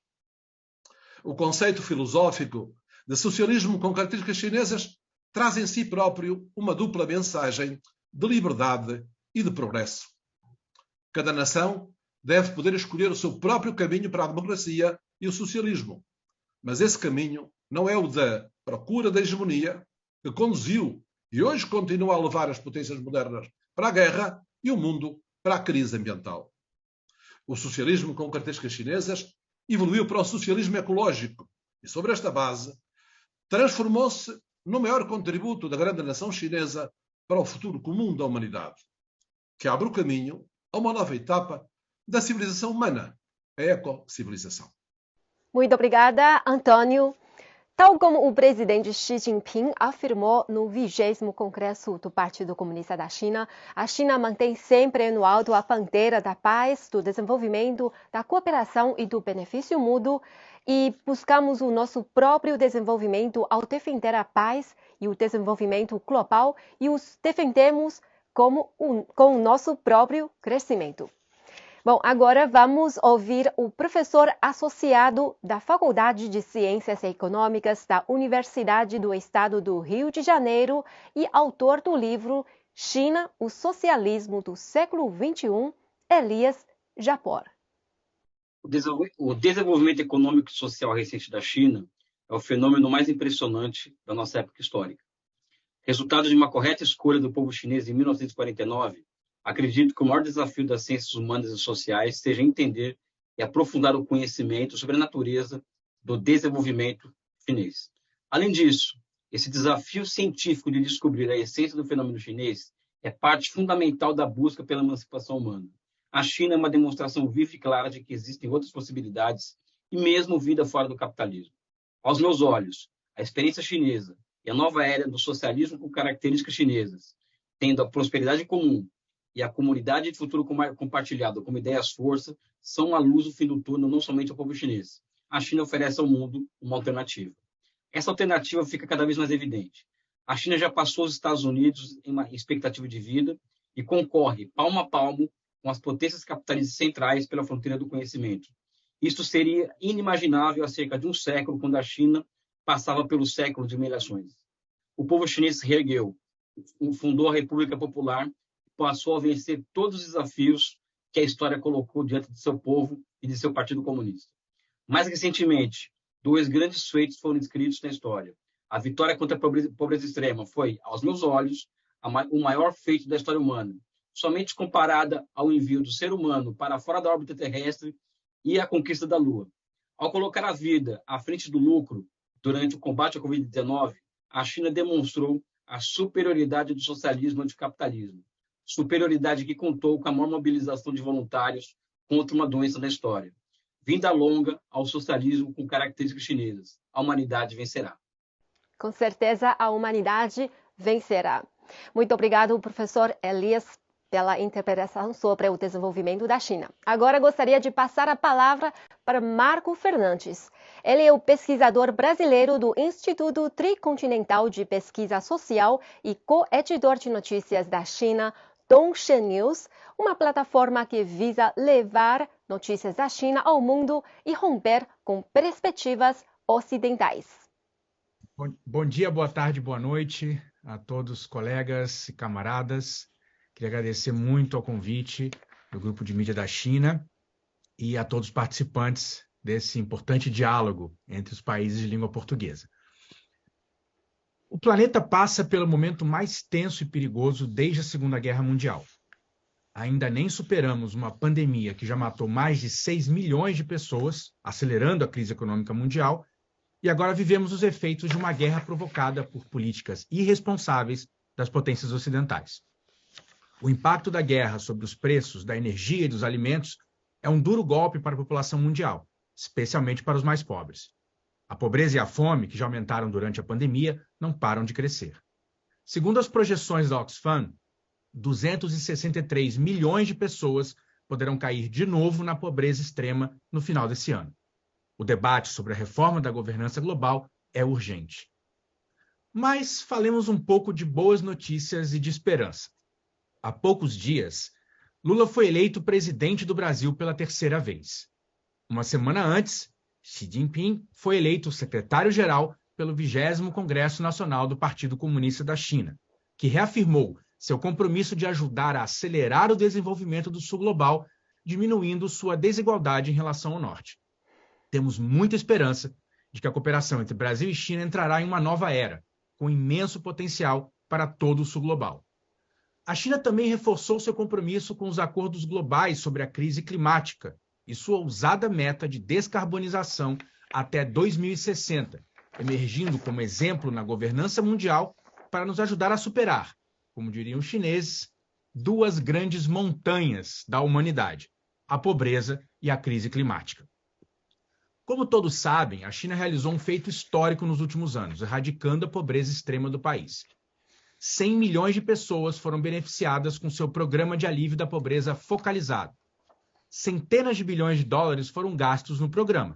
O conceito filosófico de socialismo com características chinesas traz em si próprio uma dupla mensagem de liberdade e de progresso. Cada nação deve poder escolher o seu próprio caminho para a democracia e o socialismo, mas esse caminho não é o da procura da hegemonia que conduziu e hoje continua a levar as potências modernas para a guerra e o mundo para a crise ambiental. O socialismo com características chinesas evoluiu para o socialismo ecológico e, sobre esta base, transformou-se no maior contributo da grande nação chinesa para o futuro comum da humanidade, que abre o caminho a uma nova etapa da civilização humana, a ecocivilização. Muito obrigada, Antônio. Tal como o presidente Xi Jinping afirmou no 20º Congresso do Partido Comunista da China, a China mantém sempre no alto a bandeira da paz, do desenvolvimento, da cooperação e do benefício mútuo, e buscamos o nosso próprio desenvolvimento ao defender a paz e o desenvolvimento global e os defendemos com o nosso próprio crescimento. Bom, agora vamos ouvir o professor associado da Faculdade de Ciências Econômicas da Universidade do Estado do Rio de Janeiro e autor do livro China, o Socialismo do Século XXI, Elias Jabbour. O desenvolvimento econômico e social recente da China é o fenômeno mais impressionante da nossa época histórica. Resultado de uma correta escolha do povo chinês em 1949, acredito que o maior desafio das ciências humanas e sociais seja entender e aprofundar o conhecimento sobre a natureza do desenvolvimento chinês. Além disso, esse desafio científico de descobrir a essência do fenômeno chinês é parte fundamental da busca pela emancipação humana. A China é uma demonstração viva e clara de que existem outras possibilidades e mesmo vida fora do capitalismo. Aos meus olhos, a experiência chinesa e a nova era do socialismo com características chinesas, tendo a prosperidade comum e a comunidade de futuro compartilhado como ideias-força, são a luz do fim do túnel não somente ao povo chinês. A China oferece ao mundo uma alternativa. Essa alternativa fica cada vez mais evidente. A China já passou os Estados Unidos em uma expectativa de vida e concorre palmo a palmo com as potências capitalistas centrais pela fronteira do conhecimento. Isto seria inimaginável há cerca de um século, quando a China passava pelo século de humilhações. O povo chinês se reergueu, fundou a República Popular, passou a vencer todos os desafios que a história colocou diante de seu povo e de seu Partido Comunista. Mais recentemente, 2 grandes feitos foram escritos na história. A vitória contra a pobreza extrema foi, aos meus olhos, o maior feito da história humana, somente comparada ao envio do ser humano para fora da órbita terrestre e a conquista da Lua. Ao colocar a vida à frente do lucro durante o combate à Covid-19, a China demonstrou a superioridade do socialismo ante o capitalismo. Superioridade que contou com a maior mobilização de voluntários contra uma doença da história. Vinda longa ao socialismo com características chinesas. A humanidade vencerá. Com certeza, a humanidade vencerá. Muito obrigado, professor Elias, pela interpretação sobre o desenvolvimento da China. Agora gostaria de passar a palavra para Marco Fernandes. Ele é o pesquisador brasileiro do Instituto Tricontinental de Pesquisa Social e co-editor de notícias da China, Dongshen News, uma plataforma que visa levar notícias da China ao mundo e romper com perspectivas ocidentais. Bom dia, boa tarde, boa noite a todos os colegas e camaradas. Queria agradecer muito ao convite do Grupo de Mídia da China e a todos os participantes desse importante diálogo entre os países de língua portuguesa. O planeta passa pelo momento mais tenso e perigoso desde a Segunda Guerra Mundial. Ainda nem superamos uma pandemia que já matou mais de 6 milhões de pessoas, acelerando a crise econômica mundial, e agora vivemos os efeitos de uma guerra provocada por políticas irresponsáveis das potências ocidentais. O impacto da guerra sobre os preços da energia e dos alimentos é um duro golpe para a população mundial, especialmente para os mais pobres. A pobreza e a fome, que já aumentaram durante a pandemia, não param de crescer. Segundo as projeções da Oxfam, 263 milhões de pessoas poderão cair de novo na pobreza extrema no final desse ano. O debate sobre a reforma da governança global é urgente. Mas falemos um pouco de boas notícias e de esperança. Há poucos dias, Lula foi eleito presidente do Brasil pela terceira vez. Uma semana antes, Xi Jinping foi eleito secretário-geral pelo 20º Congresso Nacional do Partido Comunista da China, que reafirmou seu compromisso de ajudar a acelerar o desenvolvimento do Sul global, diminuindo sua desigualdade em relação ao Norte. Temos muita esperança de que a cooperação entre Brasil e China entrará em uma nova era, com imenso potencial para todo o Sul global. A China também reforçou seu compromisso com os acordos globais sobre a crise climática e sua ousada meta de descarbonização até 2060, emergindo como exemplo na governança mundial para nos ajudar a superar, como diriam os chineses, duas grandes montanhas da humanidade, a pobreza e a crise climática. Como todos sabem, a China realizou um feito histórico nos últimos anos, erradicando a pobreza extrema do país. 100 milhões de pessoas foram beneficiadas com seu programa de alívio da pobreza focalizado. Centenas de bilhões de dólares foram gastos no programa.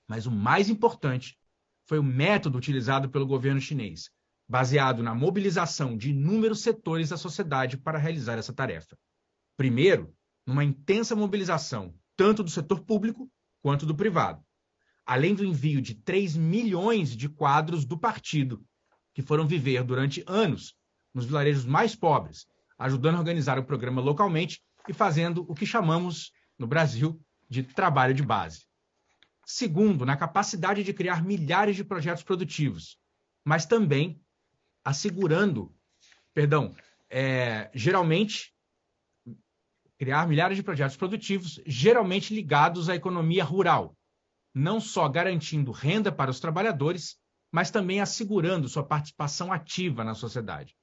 Mas o mais importante foi o método utilizado pelo governo chinês, baseado na mobilização de inúmeros setores da sociedade para realizar essa tarefa. Primeiro, numa intensa mobilização tanto do setor público quanto do privado, além do envio de 3 milhões de quadros do partido, que foram viver durante anos nos vilarejos mais pobres, ajudando a organizar o programa localmente e fazendo o que chamamos, no Brasil, de trabalho de base. Segundo, na capacidade de criar milhares de projetos produtivos, mas também criar milhares de projetos produtivos, geralmente ligados à economia rural, não só garantindo renda para os trabalhadores, mas também assegurando sua participação ativa na sociedade.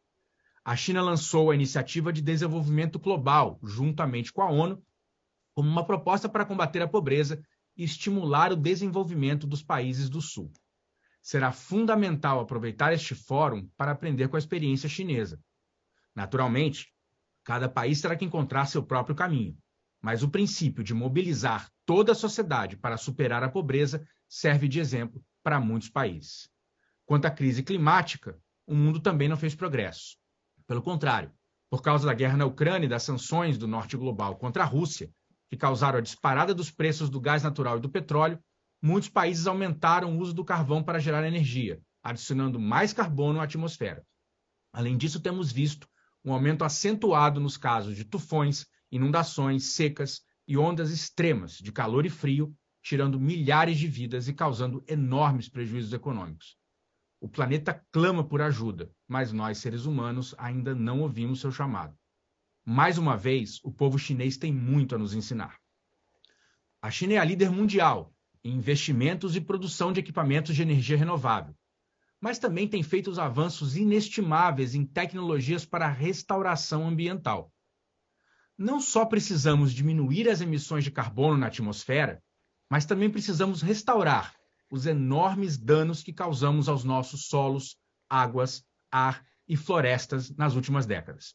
A China lançou a Iniciativa de Desenvolvimento Global, juntamente com a ONU, como uma proposta para combater a pobreza e estimular o desenvolvimento dos países do Sul. Será fundamental aproveitar este fórum para aprender com a experiência chinesa. Naturalmente, cada país terá que encontrar seu próprio caminho, mas o princípio de mobilizar toda a sociedade para superar a pobreza serve de exemplo para muitos países. Quanto à crise climática, o mundo também não fez progresso. Pelo contrário, por causa da guerra na Ucrânia e das sanções do norte global contra a Rússia, que causaram a disparada dos preços do gás natural e do petróleo, muitos países aumentaram o uso do carvão para gerar energia, adicionando mais carbono à atmosfera. Além disso, temos visto um aumento acentuado nos casos de tufões, inundações, secas e ondas extremas de calor e frio, tirando milhares de vidas e causando enormes prejuízos econômicos. O planeta clama por ajuda, mas nós, seres humanos, ainda não ouvimos seu chamado. Mais uma vez, o povo chinês tem muito a nos ensinar. A China é a líder mundial em investimentos e produção de equipamentos de energia renovável, mas também tem feito os avanços inestimáveis em tecnologias para a restauração ambiental. Não só precisamos diminuir as emissões de carbono na atmosfera, mas também precisamos restaurar os enormes danos que causamos aos nossos solos, águas, ar e florestas nas últimas décadas.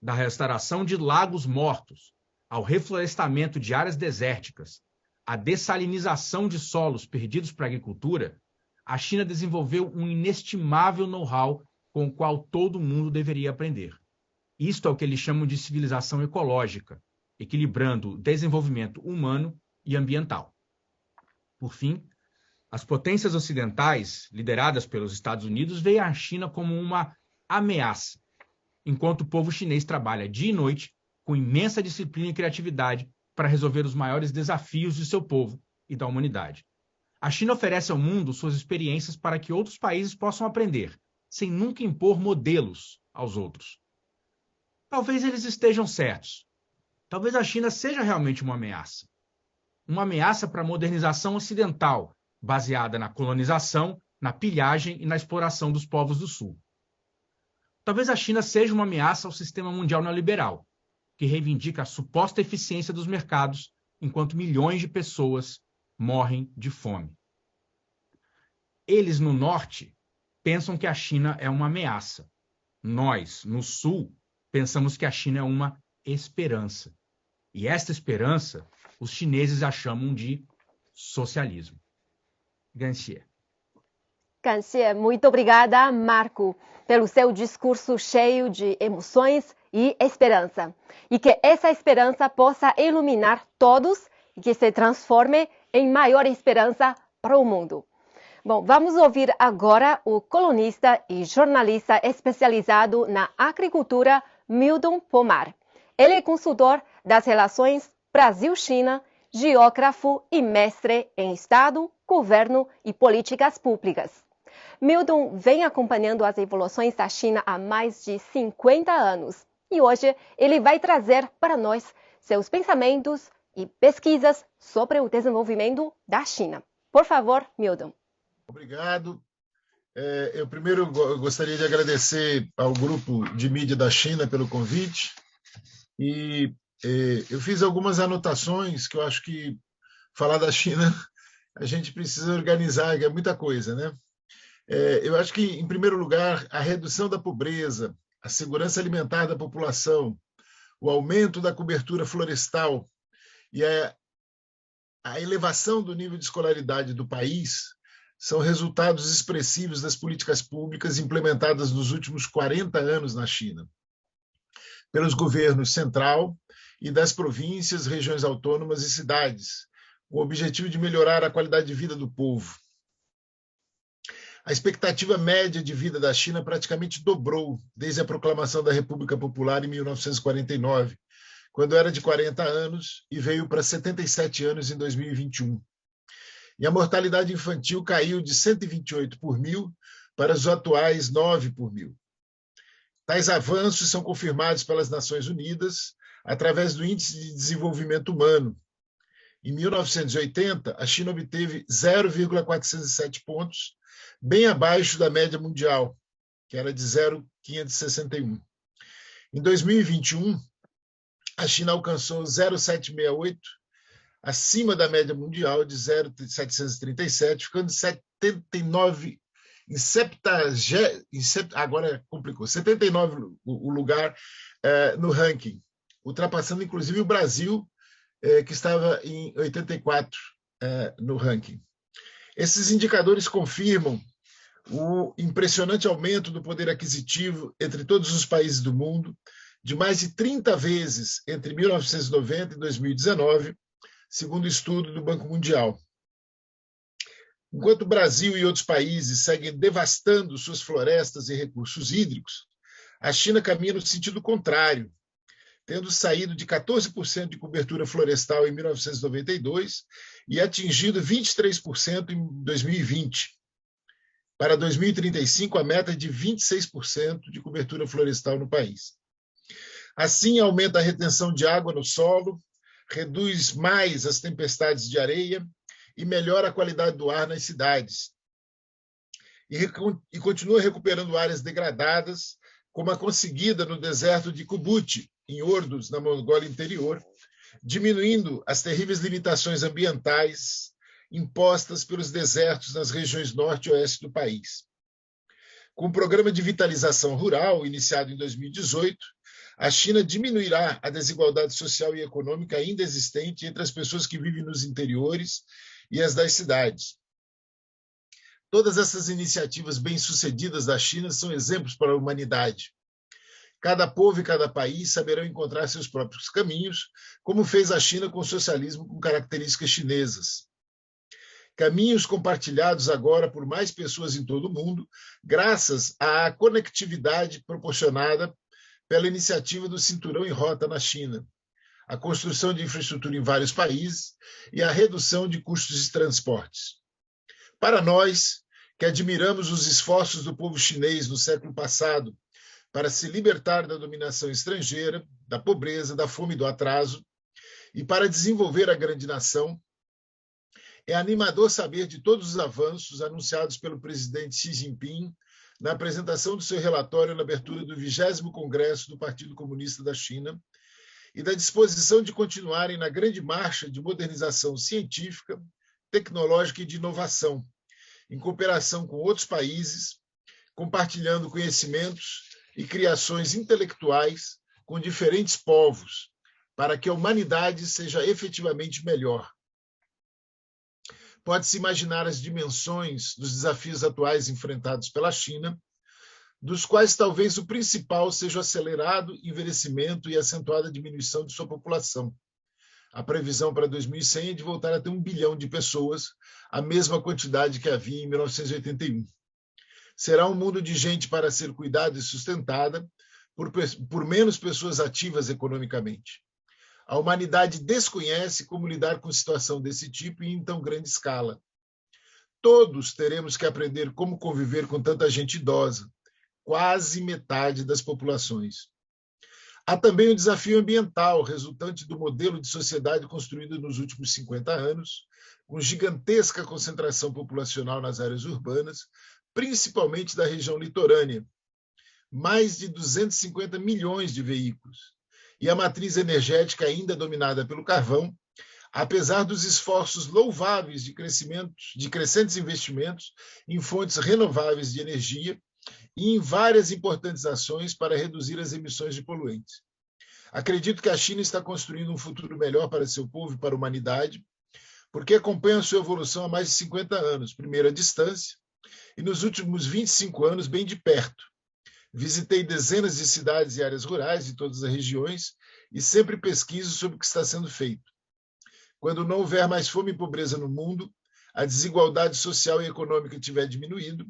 Da restauração de lagos mortos, ao reflorestamento de áreas desérticas, à dessalinização de solos perdidos para a agricultura, a China desenvolveu um inestimável know-how com o qual todo mundo deveria aprender. Isto é o que eles chamam de civilização ecológica, equilibrando o desenvolvimento humano e ambiental. Por fim, as potências ocidentais, lideradas pelos Estados Unidos, veem a China como uma ameaça, enquanto o povo chinês trabalha dia e noite com imensa disciplina e criatividade para resolver os maiores desafios de seu povo, e da humanidade. A China oferece ao mundo suas experiências para que outros países possam aprender, sem nunca impor modelos aos outros. Talvez eles estejam certos. Talvez a China seja realmente uma ameaça. Uma ameaça para a modernização ocidental, baseada na colonização, na pilhagem e na exploração dos povos do Sul. Talvez a China seja uma ameaça ao sistema mundial neoliberal, que reivindica a suposta eficiência dos mercados, enquanto milhões de pessoas morrem de fome. Eles, no norte, pensam que a China é uma ameaça. Nós, no sul, pensamos que a China é uma esperança. E esta esperança, os chineses a chamam de socialismo. Ganxie. Ganxie, muito obrigada, Marco, pelo seu discurso cheio de emoções e esperança. E que essa esperança possa iluminar todos e que se transforme em maior esperança para o mundo. Bom, vamos ouvir agora o colunista e jornalista especializado na agricultura, Milton Pomar. Ele é consultor das relações Brasil-China, geógrafo e mestre em Estado, Governo e Políticas Públicas. Milton vem acompanhando as evoluções da China há mais de 50 anos e hoje ele vai trazer para nós seus pensamentos e pesquisas sobre o desenvolvimento da China. Por favor, Milton. Obrigado. Eu primeiro gostaria de agradecer ao Grupo de Mídia da China pelo convite e eu fiz algumas anotações que eu acho que falar da China a gente precisa organizar, que é muita coisa, né? Eu acho que, em primeiro lugar, a redução da pobreza, a segurança alimentar da população, o aumento da cobertura florestal e a elevação do nível de escolaridade do país são resultados expressivos das políticas públicas implementadas nos últimos 40 anos na China, pelos governos central e das províncias, regiões autônomas e cidades, com o objetivo de melhorar a qualidade de vida do povo. A expectativa média de vida da China praticamente dobrou desde a proclamação da República Popular em 1949, quando era de 40 anos e veio para 77 anos em 2021. E a mortalidade infantil caiu de 128 por mil para os atuais 9 por mil. Tais avanços são confirmados pelas Nações Unidas através do Índice de Desenvolvimento Humano. Em 1980, a China obteve 0,407 pontos, bem abaixo da média mundial, que era de 0,561. Em 2021, a China alcançou 0,768, acima da média mundial de 0,737, ficando 79 agora complicou, 79 o lugar no ranking, ultrapassando inclusive o Brasil, que estava em 84 no ranking. Esses indicadores confirmam o impressionante aumento do poder aquisitivo entre todos os países do mundo, de mais de 30 vezes entre 1990 e 2019, segundo o estudo do Banco Mundial. Enquanto o Brasil e outros países seguem devastando suas florestas e recursos hídricos, a China caminha no sentido contrário, tendo saído de 14% de cobertura florestal em 1992 e atingido 23% em 2020. Para 2035, a meta é de 26% de cobertura florestal no país. Assim, aumenta a retenção de água no solo, reduz mais as tempestades de areia e melhora a qualidade do ar nas cidades. E continua recuperando áreas degradadas, como a conseguida no deserto de Kubuti, em Ordos, na Mongólia Interior, diminuindo as terríveis limitações ambientais impostas pelos desertos nas regiões norte e oeste do país. Com o programa de vitalização rural, iniciado em 2018, a China diminuirá a desigualdade social e econômica ainda existente entre as pessoas que vivem nos interiores e as das cidades. Todas essas iniciativas bem-sucedidas da China são exemplos para a humanidade. Cada povo e cada país saberão encontrar seus próprios caminhos, como fez a China com o socialismo com características chinesas. Caminhos compartilhados agora por mais pessoas em todo o mundo, graças à conectividade proporcionada pela iniciativa do Cinturão em Rota na China, a construção de infraestrutura em vários países e a redução de custos de transportes. Para nós, que admiramos os esforços do povo chinês no século passado para se libertar da dominação estrangeira, da pobreza, da fome e do atraso, e para desenvolver a grande nação, é animador saber de todos os avanços anunciados pelo presidente Xi Jinping na apresentação do seu relatório na abertura do 20º Congresso do Partido Comunista da China e da disposição de continuarem na grande marcha de modernização científica, tecnológica e de inovação, em cooperação com outros países, compartilhando conhecimentos e criações intelectuais com diferentes povos, para que a humanidade seja efetivamente melhor. Pode-se imaginar as dimensões dos desafios atuais enfrentados pela China, dos quais talvez o principal seja o acelerado envelhecimento e acentuada diminuição de sua população. A previsão para 2100 é de voltar a ter 1 bilhão de pessoas, a mesma quantidade que havia em 1981. Será um mundo de gente para ser cuidada e sustentada por menos pessoas ativas economicamente. A humanidade desconhece como lidar com situação desse tipo em tão grande escala. Todos teremos que aprender como conviver com tanta gente idosa, quase metade das populações. Há também o desafio ambiental, resultante do modelo de sociedade construído nos últimos 50 anos, com gigantesca concentração populacional nas áreas urbanas, principalmente da região litorânea. Mais de 250 milhões de veículos. E a matriz energética ainda dominada pelo carvão, apesar dos esforços louváveis de crescentes investimentos em fontes renováveis de energia e em várias importantes ações para reduzir as emissões de poluentes. Acredito que a China está construindo um futuro melhor para seu povo e para a humanidade, porque acompanha a sua evolução há mais de 50 anos, primeiro à distância, e nos últimos 25 anos bem de perto. Visitei dezenas de cidades e áreas rurais de todas as regiões e sempre pesquiso sobre o que está sendo feito. Quando não houver mais fome e pobreza no mundo, a desigualdade social e econômica tiver diminuído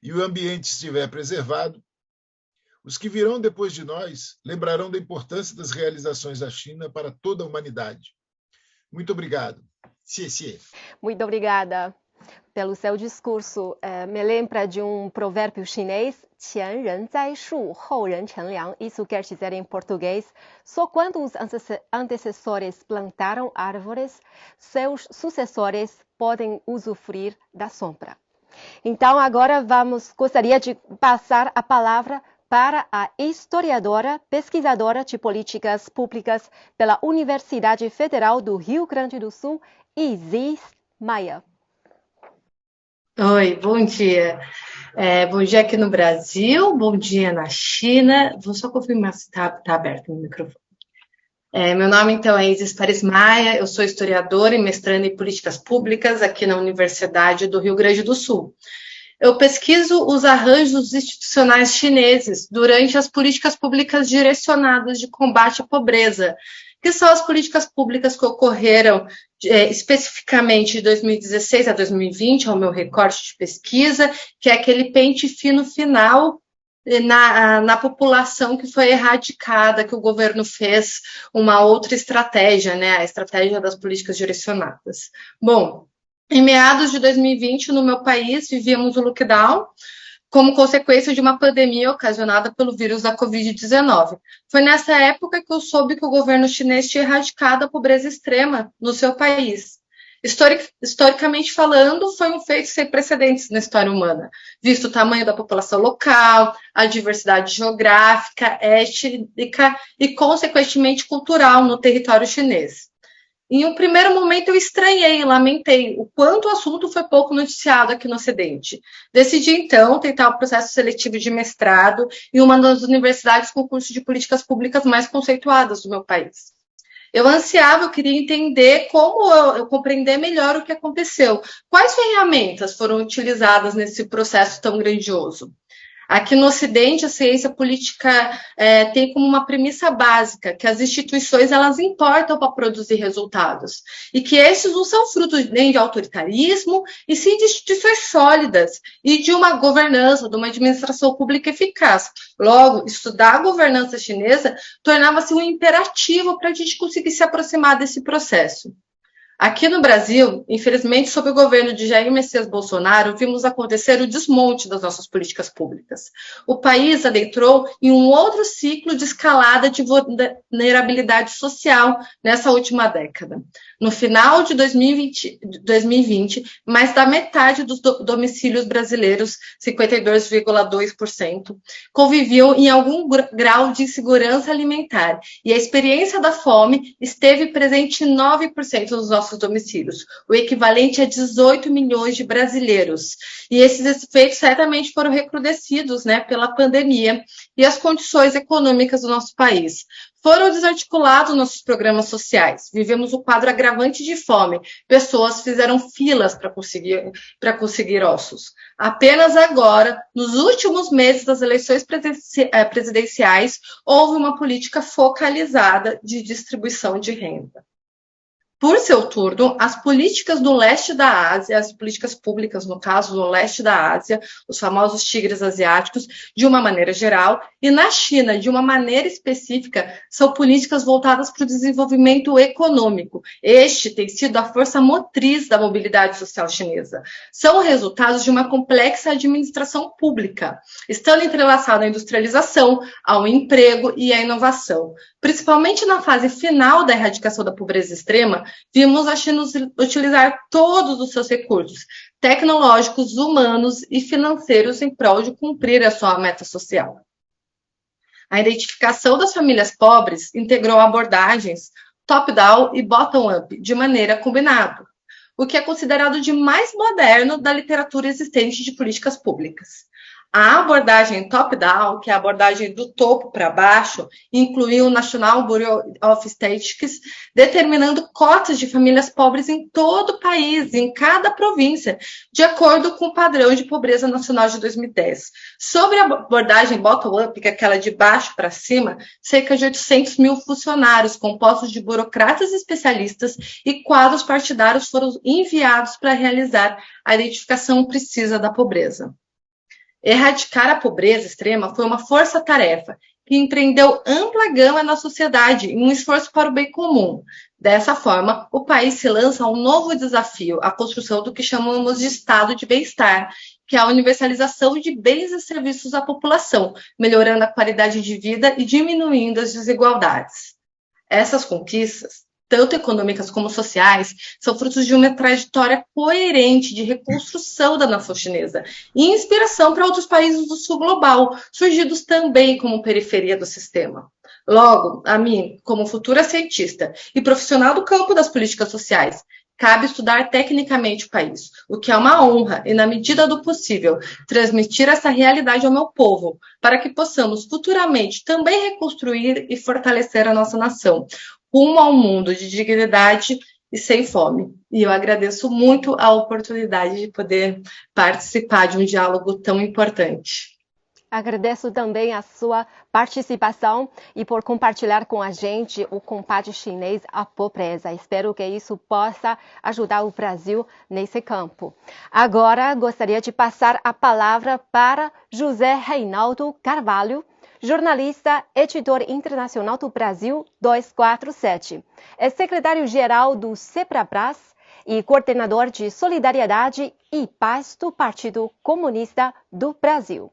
e o ambiente estiver preservado, os que virão depois de nós lembrarão da importância das realizações da China para toda a humanidade. Muito obrigado. Xie. Muito obrigada pelo seu discurso. Me lembra de um provérbio chinês, 前人栽树,后人乘凉. Isso quer dizer em português, só quando os antecessores plantaram árvores, seus sucessores podem usufruir da sombra. Então, agora gostaria de passar a palavra para a historiadora, pesquisadora de políticas públicas pela Universidade Federal do Rio Grande do Sul, Isis Maia. Oi, bom dia. Bom dia aqui no Brasil, bom dia na China. Vou só confirmar se está aberto o microfone. Meu nome, então, é Isis Paris Maia, eu sou historiadora e mestranda em políticas públicas aqui na Universidade do Rio Grande do Sul. Eu pesquiso os arranjos institucionais chineses durante as políticas públicas direcionadas de combate à pobreza, que são as políticas públicas que ocorreram especificamente de 2016 a 2020, ao meu recorte de pesquisa, que é aquele pente fino final na população que foi erradicada, que o governo fez uma outra estratégia, né, a estratégia das políticas direcionadas. Bom, em meados de 2020, no meu país, vivíamos o lockdown, como consequência de uma pandemia ocasionada pelo vírus da Covid-19. Foi nessa época que eu soube que o governo chinês tinha erradicado a pobreza extrema no seu país. Historicamente falando, foi um feito sem precedentes na história humana, visto o tamanho da população local, a diversidade geográfica, étnica e, consequentemente, cultural no território chinês. Em um primeiro momento eu estranhei e lamentei o quanto o assunto foi pouco noticiado aqui no Ocidente. Decidi, então, tentar o processo seletivo de mestrado em uma das universidades com curso de políticas públicas mais conceituadas do meu país. Eu ansiava, eu queria entender como eu compreender melhor o que aconteceu. Quais ferramentas foram utilizadas nesse processo tão grandioso? Aqui no Ocidente, a ciência política tem como uma premissa básica que as instituições elas importam para produzir resultados e que esses não são frutos nem de autoritarismo, e sim de instituições sólidas e de uma governança, de uma administração pública eficaz. Logo, estudar a governança chinesa tornava-se um imperativo para a gente conseguir se aproximar desse processo. Aqui no Brasil, infelizmente, sob o governo de Jair Messias Bolsonaro, vimos acontecer o desmonte das nossas políticas públicas. O país adentrou em um outro ciclo de escalada de vulnerabilidade social nessa última década. No final de 2020, mais da metade dos domicílios brasileiros, 52,2%, conviviam em algum grau de insegurança alimentar, e a experiência da fome esteve presente em 9% dos nossos domicílios, o equivalente a 18 milhões de brasileiros. E esses efeitos certamente foram recrudescidos, pela pandemia e as condições econômicas do nosso país. Foram desarticulados nossos programas sociais. Vivemos o quadro agravante de fome. Pessoas fizeram filas para conseguir ossos. Apenas agora, nos últimos meses das eleições presidenciais, houve uma política focalizada de distribuição de renda. Por seu turno, as políticas no leste da Ásia, as políticas públicas, no caso, no leste da Ásia, os famosos tigres asiáticos, de uma maneira geral, e na China, de uma maneira específica, são políticas voltadas para o desenvolvimento econômico. Este tem sido a força motriz da mobilidade social chinesa. São resultados de uma complexa administração pública, estando entrelaçado à industrialização, ao emprego e à inovação. Principalmente na fase final da erradicação da pobreza extrema, vimos a China utilizar todos os seus recursos tecnológicos, humanos e financeiros em prol de cumprir a sua meta social. A identificação das famílias pobres integrou abordagens top-down e bottom-up de maneira combinada, o que é considerado de mais moderno da literatura existente de políticas públicas. A abordagem top-down, que é a abordagem do topo para baixo, incluiu o National Bureau of Statistics, determinando cotas de famílias pobres em todo o país, em cada província, de acordo com o padrão de pobreza nacional de 2010. Sobre a abordagem bottom-up, que é aquela de baixo para cima, cerca de 800 mil funcionários, compostos de burocratas especialistas e quadros partidários foram enviados para realizar a identificação precisa da pobreza. Erradicar a pobreza extrema foi uma força-tarefa que empreendeu ampla gama na sociedade em um esforço para o bem comum. Dessa forma, o país se lança a um novo desafio, a construção do que chamamos de estado de bem-estar, que é a universalização de bens e serviços à população, melhorando a qualidade de vida e diminuindo as desigualdades. Essas conquistas, tanto econômicas como sociais, são frutos de uma trajetória coerente de reconstrução da nação chinesa e inspiração para outros países do sul global, surgidos também como periferia do sistema. Logo, a mim, como futura cientista e profissional do campo das políticas sociais, cabe estudar tecnicamente o país, o que é uma honra e, na medida do possível, transmitir essa realidade ao meu povo, para que possamos futuramente também reconstruir e fortalecer a nossa nação, rumo a um mundo de dignidade e sem fome. E eu agradeço muito a oportunidade de poder participar de um diálogo tão importante. Agradeço também a sua participação e por compartilhar com a gente o combate chinês à pobreza. Espero que isso possa ajudar o Brasil nesse campo. Agora, gostaria de passar a palavra para José Reinaldo Carvalho, jornalista, editor internacional do Brasil 247. É secretário-geral do CEPRABRAS e coordenador de Solidariedade e Paz do Partido Comunista do Brasil.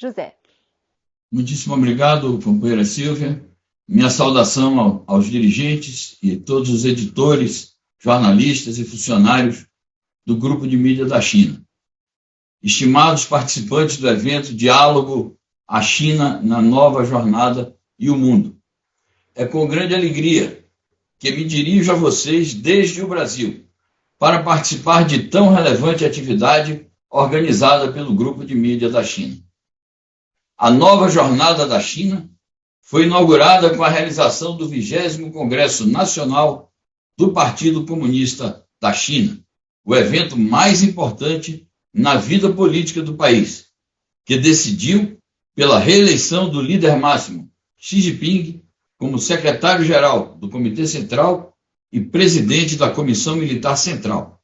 José. Muitíssimo obrigado, companheira Silvia. Minha saudação aos dirigentes e todos os editores, jornalistas e funcionários do Grupo de Mídia da China. Estimados participantes do evento Diálogo a China na Nova Jornada e o Mundo. É com grande alegria que me dirijo a vocês desde o Brasil para participar de tão relevante atividade organizada pelo Grupo de Mídia da China. A Nova Jornada da China foi inaugurada com a realização do 20º Congresso Nacional do Partido Comunista da China, o evento mais importante na vida política do país, que decidiu pela reeleição do líder máximo, Xi Jinping, como secretário-geral do Comitê Central e presidente da Comissão Militar Central.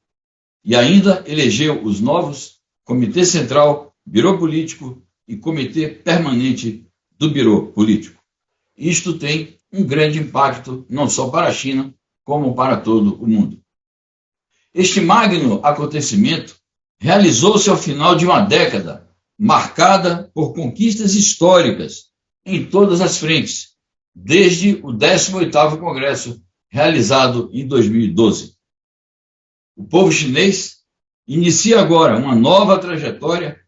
E ainda elegeu os novos Comitê Central, Birô Político e Comitê Permanente do Birô Político. Isto tem um grande impacto não só para a China, como para todo o mundo. Este magno acontecimento realizou-se ao final de uma década marcada por conquistas históricas em todas as frentes, desde o 18º Congresso, realizado em 2012. O povo chinês inicia agora uma nova trajetória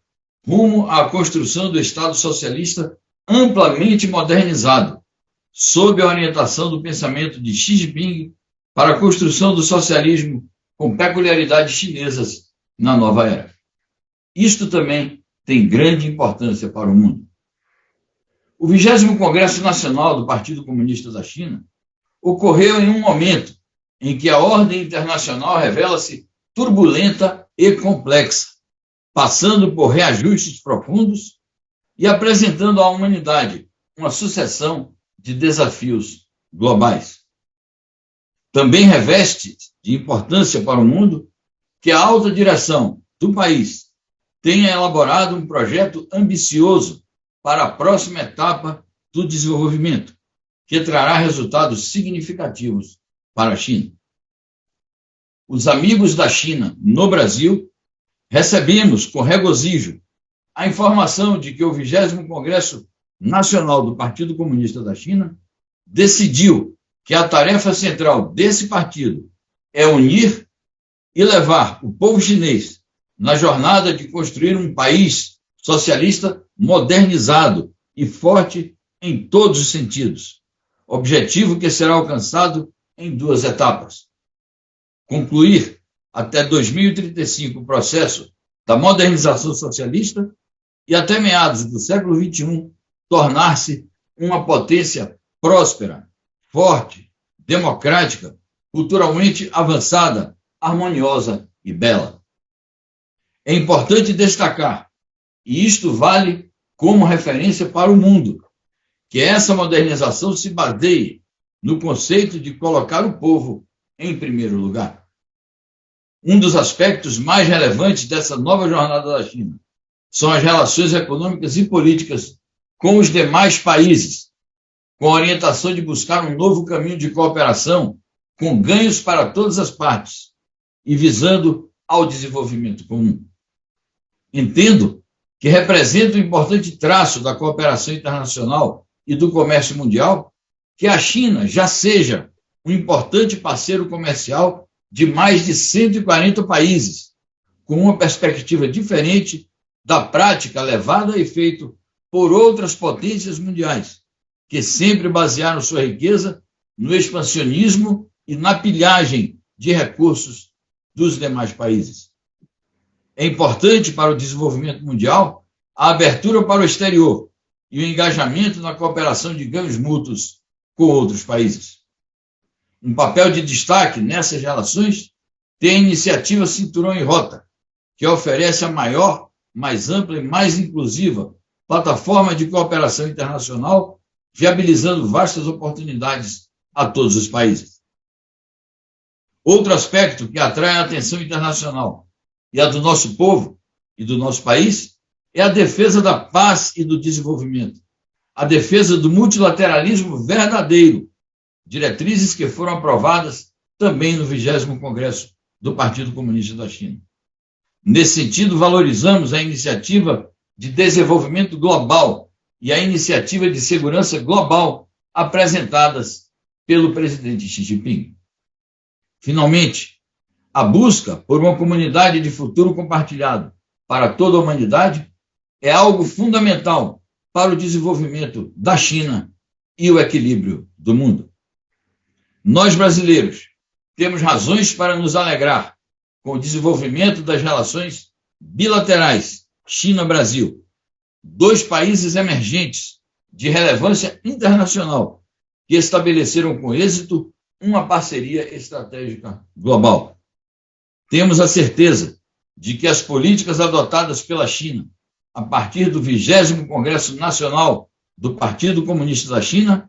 rumo à construção do Estado socialista amplamente modernizado, sob a orientação do pensamento de Xi Jinping para a construção do socialismo com peculiaridades chinesas na nova era. Isto também tem grande importância para o mundo. O 20º Congresso Nacional do Partido Comunista da China ocorreu em um momento em que a ordem internacional revela-se turbulenta e complexa, passando por reajustes profundos e apresentando à humanidade uma sucessão de desafios globais. Também reveste de importância para o mundo que a alta direção do país tenha elaborado um projeto ambicioso para a próxima etapa do desenvolvimento, que trará resultados significativos para a China. Os amigos da China no Brasil recebemos com regozijo a informação de que o 20º Congresso Nacional do Partido Comunista da China decidiu que a tarefa central desse partido é unir e levar o povo chinês na jornada de construir um país socialista modernizado e forte em todos os sentidos, objetivo que será alcançado em 2 etapas. Concluir até 2035 o processo da modernização socialista e até meados do século XXI tornar-se uma potência próspera, forte, democrática, culturalmente avançada, harmoniosa e bela. É importante destacar, e isto vale como referência para o mundo, que essa modernização se baseie no conceito de colocar o povo em primeiro lugar. Um dos aspectos mais relevantes dessa nova jornada da China são as relações econômicas e políticas com os demais países, com a orientação de buscar um novo caminho de cooperação com ganhos para todas as partes e visando ao desenvolvimento comum. Entendo que representa um importante traço da cooperação internacional e do comércio mundial que a China já seja um importante parceiro comercial de mais de 140 países, com uma perspectiva diferente da prática levada a efeito por outras potências mundiais, que sempre basearam sua riqueza no expansionismo e na pilhagem de recursos dos demais países. É importante para o desenvolvimento mundial a abertura para o exterior e o engajamento na cooperação de ganhos mútuos com outros países. Um papel de destaque nessas relações tem a iniciativa Cinturão e Rota, que oferece a maior, mais ampla e mais inclusiva plataforma de cooperação internacional, viabilizando vastas oportunidades a todos os países. Outro aspecto que atrai a atenção internacional e a do nosso povo e do nosso país é a defesa da paz e do desenvolvimento, a defesa do multilateralismo verdadeiro, diretrizes que foram aprovadas também no 20º Congresso do Partido Comunista da China. Nesse sentido, valorizamos a iniciativa de desenvolvimento global e a iniciativa de segurança global apresentadas pelo presidente Xi Jinping. Finalmente, a busca por uma comunidade de futuro compartilhado para toda a humanidade é algo fundamental para o desenvolvimento da China e o equilíbrio do mundo. Nós, brasileiros, temos razões para nos alegrar com o desenvolvimento das relações bilaterais China-Brasil, 2 países emergentes de relevância internacional que estabeleceram com êxito uma parceria estratégica global. Temos a certeza de que as políticas adotadas pela China a partir do 20º Congresso Nacional do Partido Comunista da China,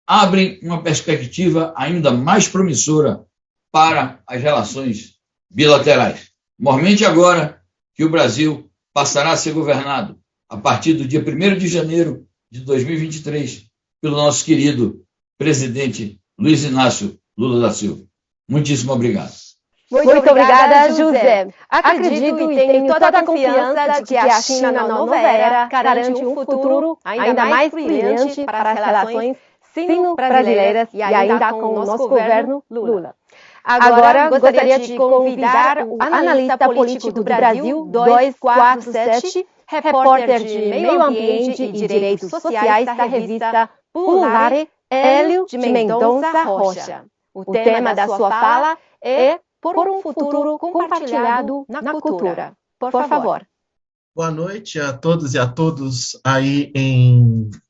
abrem uma perspectiva ainda mais promissora para as relações bilaterais. Mormente agora que o Brasil passará a ser governado, a partir do dia 1º de janeiro de 2023, pelo nosso querido presidente Luiz Inácio Lula da Silva. Muitíssimo obrigado. Muito obrigada, José. Acredito e tenho toda a confiança de que a China, na nova era, garante um futuro ainda mais brilhante para as relações sino-brasileiras e ainda com o nosso governo Lula. Agora, gostaria de convidar o analista político do Brasil 247, repórter de Meio Ambiente e Direitos Sociais da revista Pululare, Hélio de Mendonça Rocha. O tema da sua fala é Por um futuro compartilhado na cultura. Por favor. Boa noite a todos e a todos aí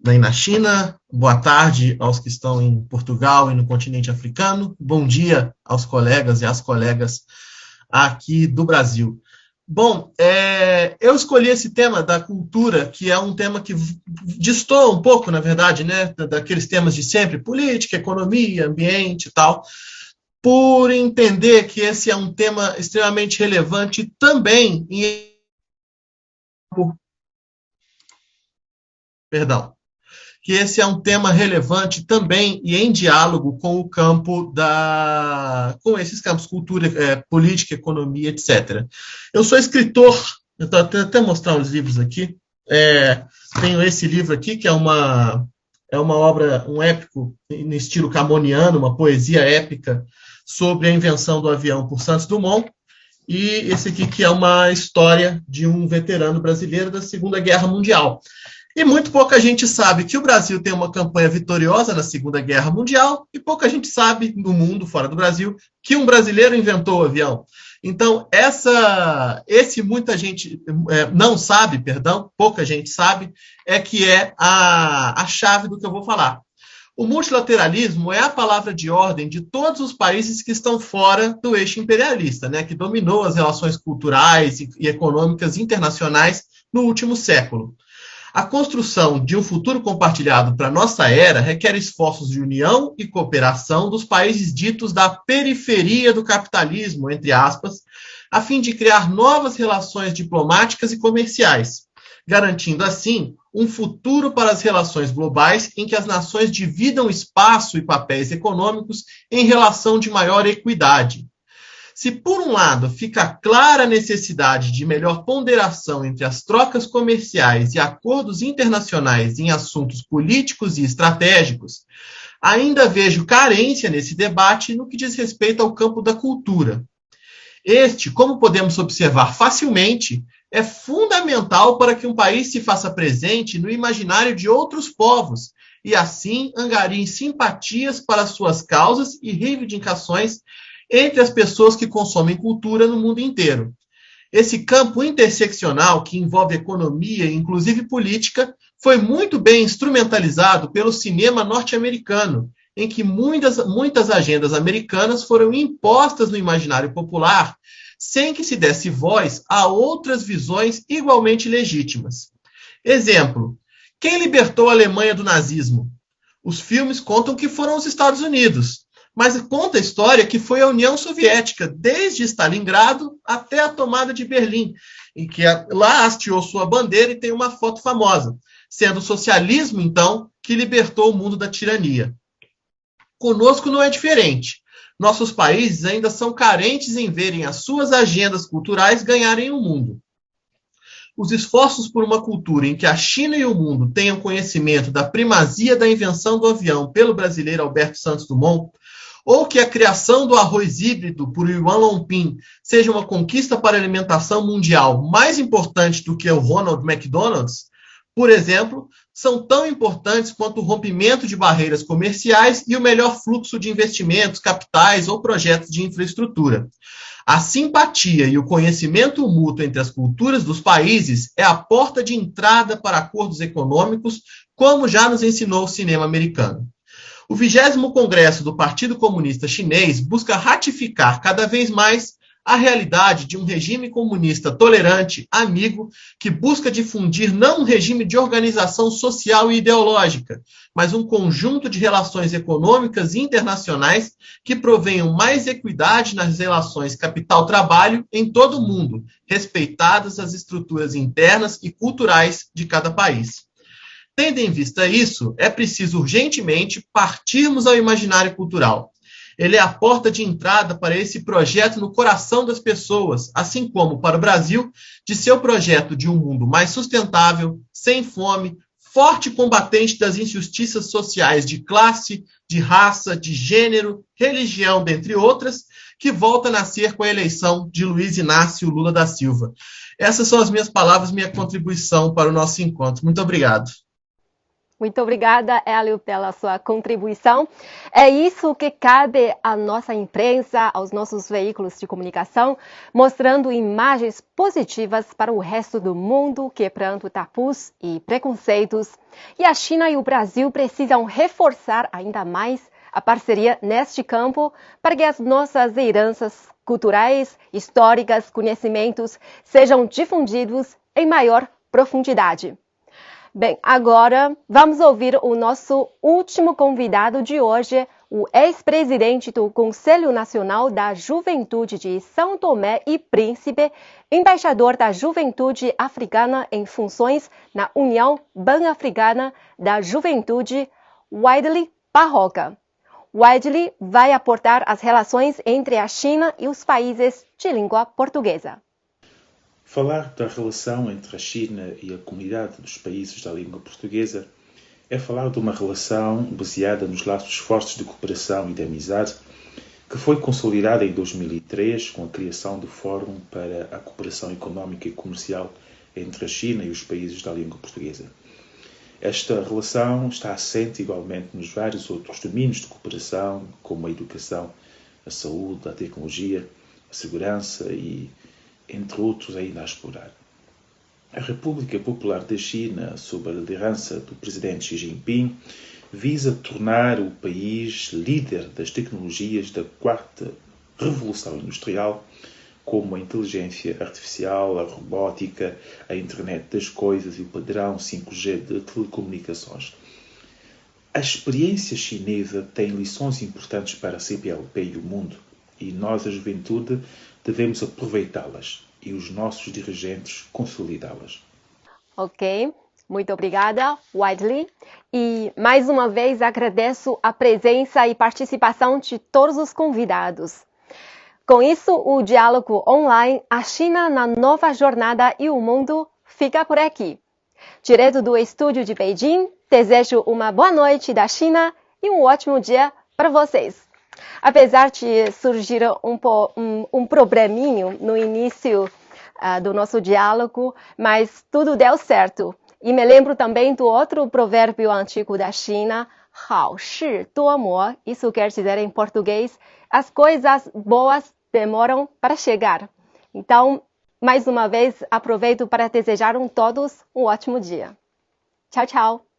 na China. Boa tarde aos que estão em Portugal e no continente africano. Bom dia aos colegas e às colegas aqui do Brasil. Bom, eu escolhi esse tema da cultura, que é um tema que destoa um pouco, na verdade, né, daqueles temas de sempre, política, economia, ambiente e tal, por entender que esse é um tema extremamente relevante também que esse é um tema relevante também e em diálogo com o campo com esses campos, cultura, política, economia, etc. Eu sou escritor, eu estou até mostrar uns livros aqui, tenho esse livro aqui, que é uma obra, um épico no estilo camoniano, uma poesia épica sobre a invenção do avião por Santos Dumont, e esse aqui que é uma história de um veterano brasileiro da Segunda Guerra Mundial. E muito pouca gente sabe que o Brasil tem uma campanha vitoriosa na Segunda Guerra Mundial, e pouca gente sabe, no mundo, fora do Brasil, que um brasileiro inventou o avião. Então, muita gente não sabe, pouca gente sabe, que é a chave do que eu vou falar. O multilateralismo é a palavra de ordem de todos os países que estão fora do eixo imperialista, né, que dominou as relações culturais e econômicas internacionais no último século. A construção de um futuro compartilhado para a nossa era requer esforços de união e cooperação dos países ditos da periferia do capitalismo, entre aspas, a fim de criar novas relações diplomáticas e comerciais, garantindo, assim, um futuro para as relações globais em que as nações dividam espaço e papéis econômicos em relação de maior equidade. Se, por um lado, fica clara a necessidade de melhor ponderação entre as trocas comerciais e acordos internacionais em assuntos políticos e estratégicos, ainda vejo carência nesse debate no que diz respeito ao campo da cultura. Este, como podemos observar facilmente, é fundamental para que um país se faça presente no imaginário de outros povos e, assim, angarie simpatias para suas causas e reivindicações entre as pessoas que consomem cultura no mundo inteiro. Esse campo interseccional, que envolve economia e inclusive política, foi muito bem instrumentalizado pelo cinema norte-americano, em que muitas agendas americanas foram impostas no imaginário popular, sem que se desse voz a outras visões igualmente legítimas. Exemplo, quem libertou a Alemanha do nazismo? Os filmes contam que foram os Estados Unidos, mas conta a história que foi a União Soviética, desde Stalingrado até a tomada de Berlim, em que lá hasteou sua bandeira e tem uma foto famosa, sendo o socialismo, então, que libertou o mundo da tirania. Conosco não é diferente. Nossos países ainda são carentes em verem as suas agendas culturais ganharem o mundo. Os esforços por uma cultura em que a China e o mundo tenham conhecimento da primazia da invenção do avião pelo brasileiro Alberto Santos Dumont, ou que a criação do arroz híbrido por Yuan Longping seja uma conquista para a alimentação mundial mais importante do que o Ronald McDonald's, por exemplo, são tão importantes quanto o rompimento de barreiras comerciais e o melhor fluxo de investimentos, capitais ou projetos de infraestrutura. A simpatia e o conhecimento mútuo entre as culturas dos países é a porta de entrada para acordos econômicos, como já nos ensinou o cinema americano. O 20º Congresso do Partido Comunista Chinês busca ratificar cada vez mais a realidade de um regime comunista tolerante, amigo, que busca difundir não um regime de organização social e ideológica, mas um conjunto de relações econômicas internacionais que provenham mais equidade nas relações capital-trabalho em todo o mundo, respeitadas as estruturas internas e culturais de cada país. Tendo em vista isso, é preciso urgentemente partirmos ao imaginário cultural. Ele é a porta de entrada para esse projeto no coração das pessoas, assim como para o Brasil, de seu projeto de um mundo mais sustentável, sem fome, forte combatente das injustiças sociais de classe, de raça, de gênero, religião, dentre outras, que volta a nascer com a eleição de Luiz Inácio Lula da Silva. Essas são as minhas palavras, minha contribuição para o nosso encontro. Muito obrigado. Muito obrigada, Hélio, pela sua contribuição. É isso que cabe à nossa imprensa, aos nossos veículos de comunicação, mostrando imagens positivas para o resto do mundo, quebrando tabus e preconceitos. E a China e o Brasil precisam reforçar ainda mais a parceria neste campo para que as nossas heranças culturais, históricas, conhecimentos sejam difundidos em maior profundidade. Bem, agora vamos ouvir o nosso último convidado de hoje, o ex-presidente do Conselho Nacional da Juventude de São Tomé e Príncipe, embaixador da Juventude Africana em funções na União Pan-Africana da Juventude, Wadley Barroca. Wadley vai aportar as relações entre a China e os países de língua portuguesa. Falar da relação entre a China e a comunidade dos países da língua portuguesa é falar de uma relação baseada nos laços fortes de cooperação e de amizade que foi consolidada em 2003 com a criação do Fórum para a Cooperação Económica e Comercial entre a China e os países da língua portuguesa. Esta relação está assente igualmente nos vários outros domínios de cooperação, como a educação, a saúde, a tecnologia, a segurança e entre outros ainda a explorar. A República Popular da China, sob a liderança do presidente Xi Jinping, visa tornar o país líder das tecnologias da quarta revolução industrial, como a inteligência artificial, a robótica, a internet das coisas e o padrão 5G de telecomunicações. A experiência chinesa tem lições importantes para a CPLP e o mundo, e nós, a juventude, devemos aproveitá-las e os nossos dirigentes consolidá-las. Ok, muito obrigada, Wadley. E mais uma vez agradeço a presença e participação de todos os convidados. Com isso, o diálogo online A China na Nova Jornada e o Mundo fica por aqui. Direto do estúdio de Beijing, desejo uma boa noite da China e um ótimo dia para vocês. Apesar de surgir um probleminho no início do nosso diálogo, mas tudo deu certo. E me lembro também do outro provérbio antigo da China, 好事多磨. Isso quer dizer em português, as coisas boas demoram para chegar. Então, mais uma vez, aproveito para desejar a todos um ótimo dia. Tchau, tchau.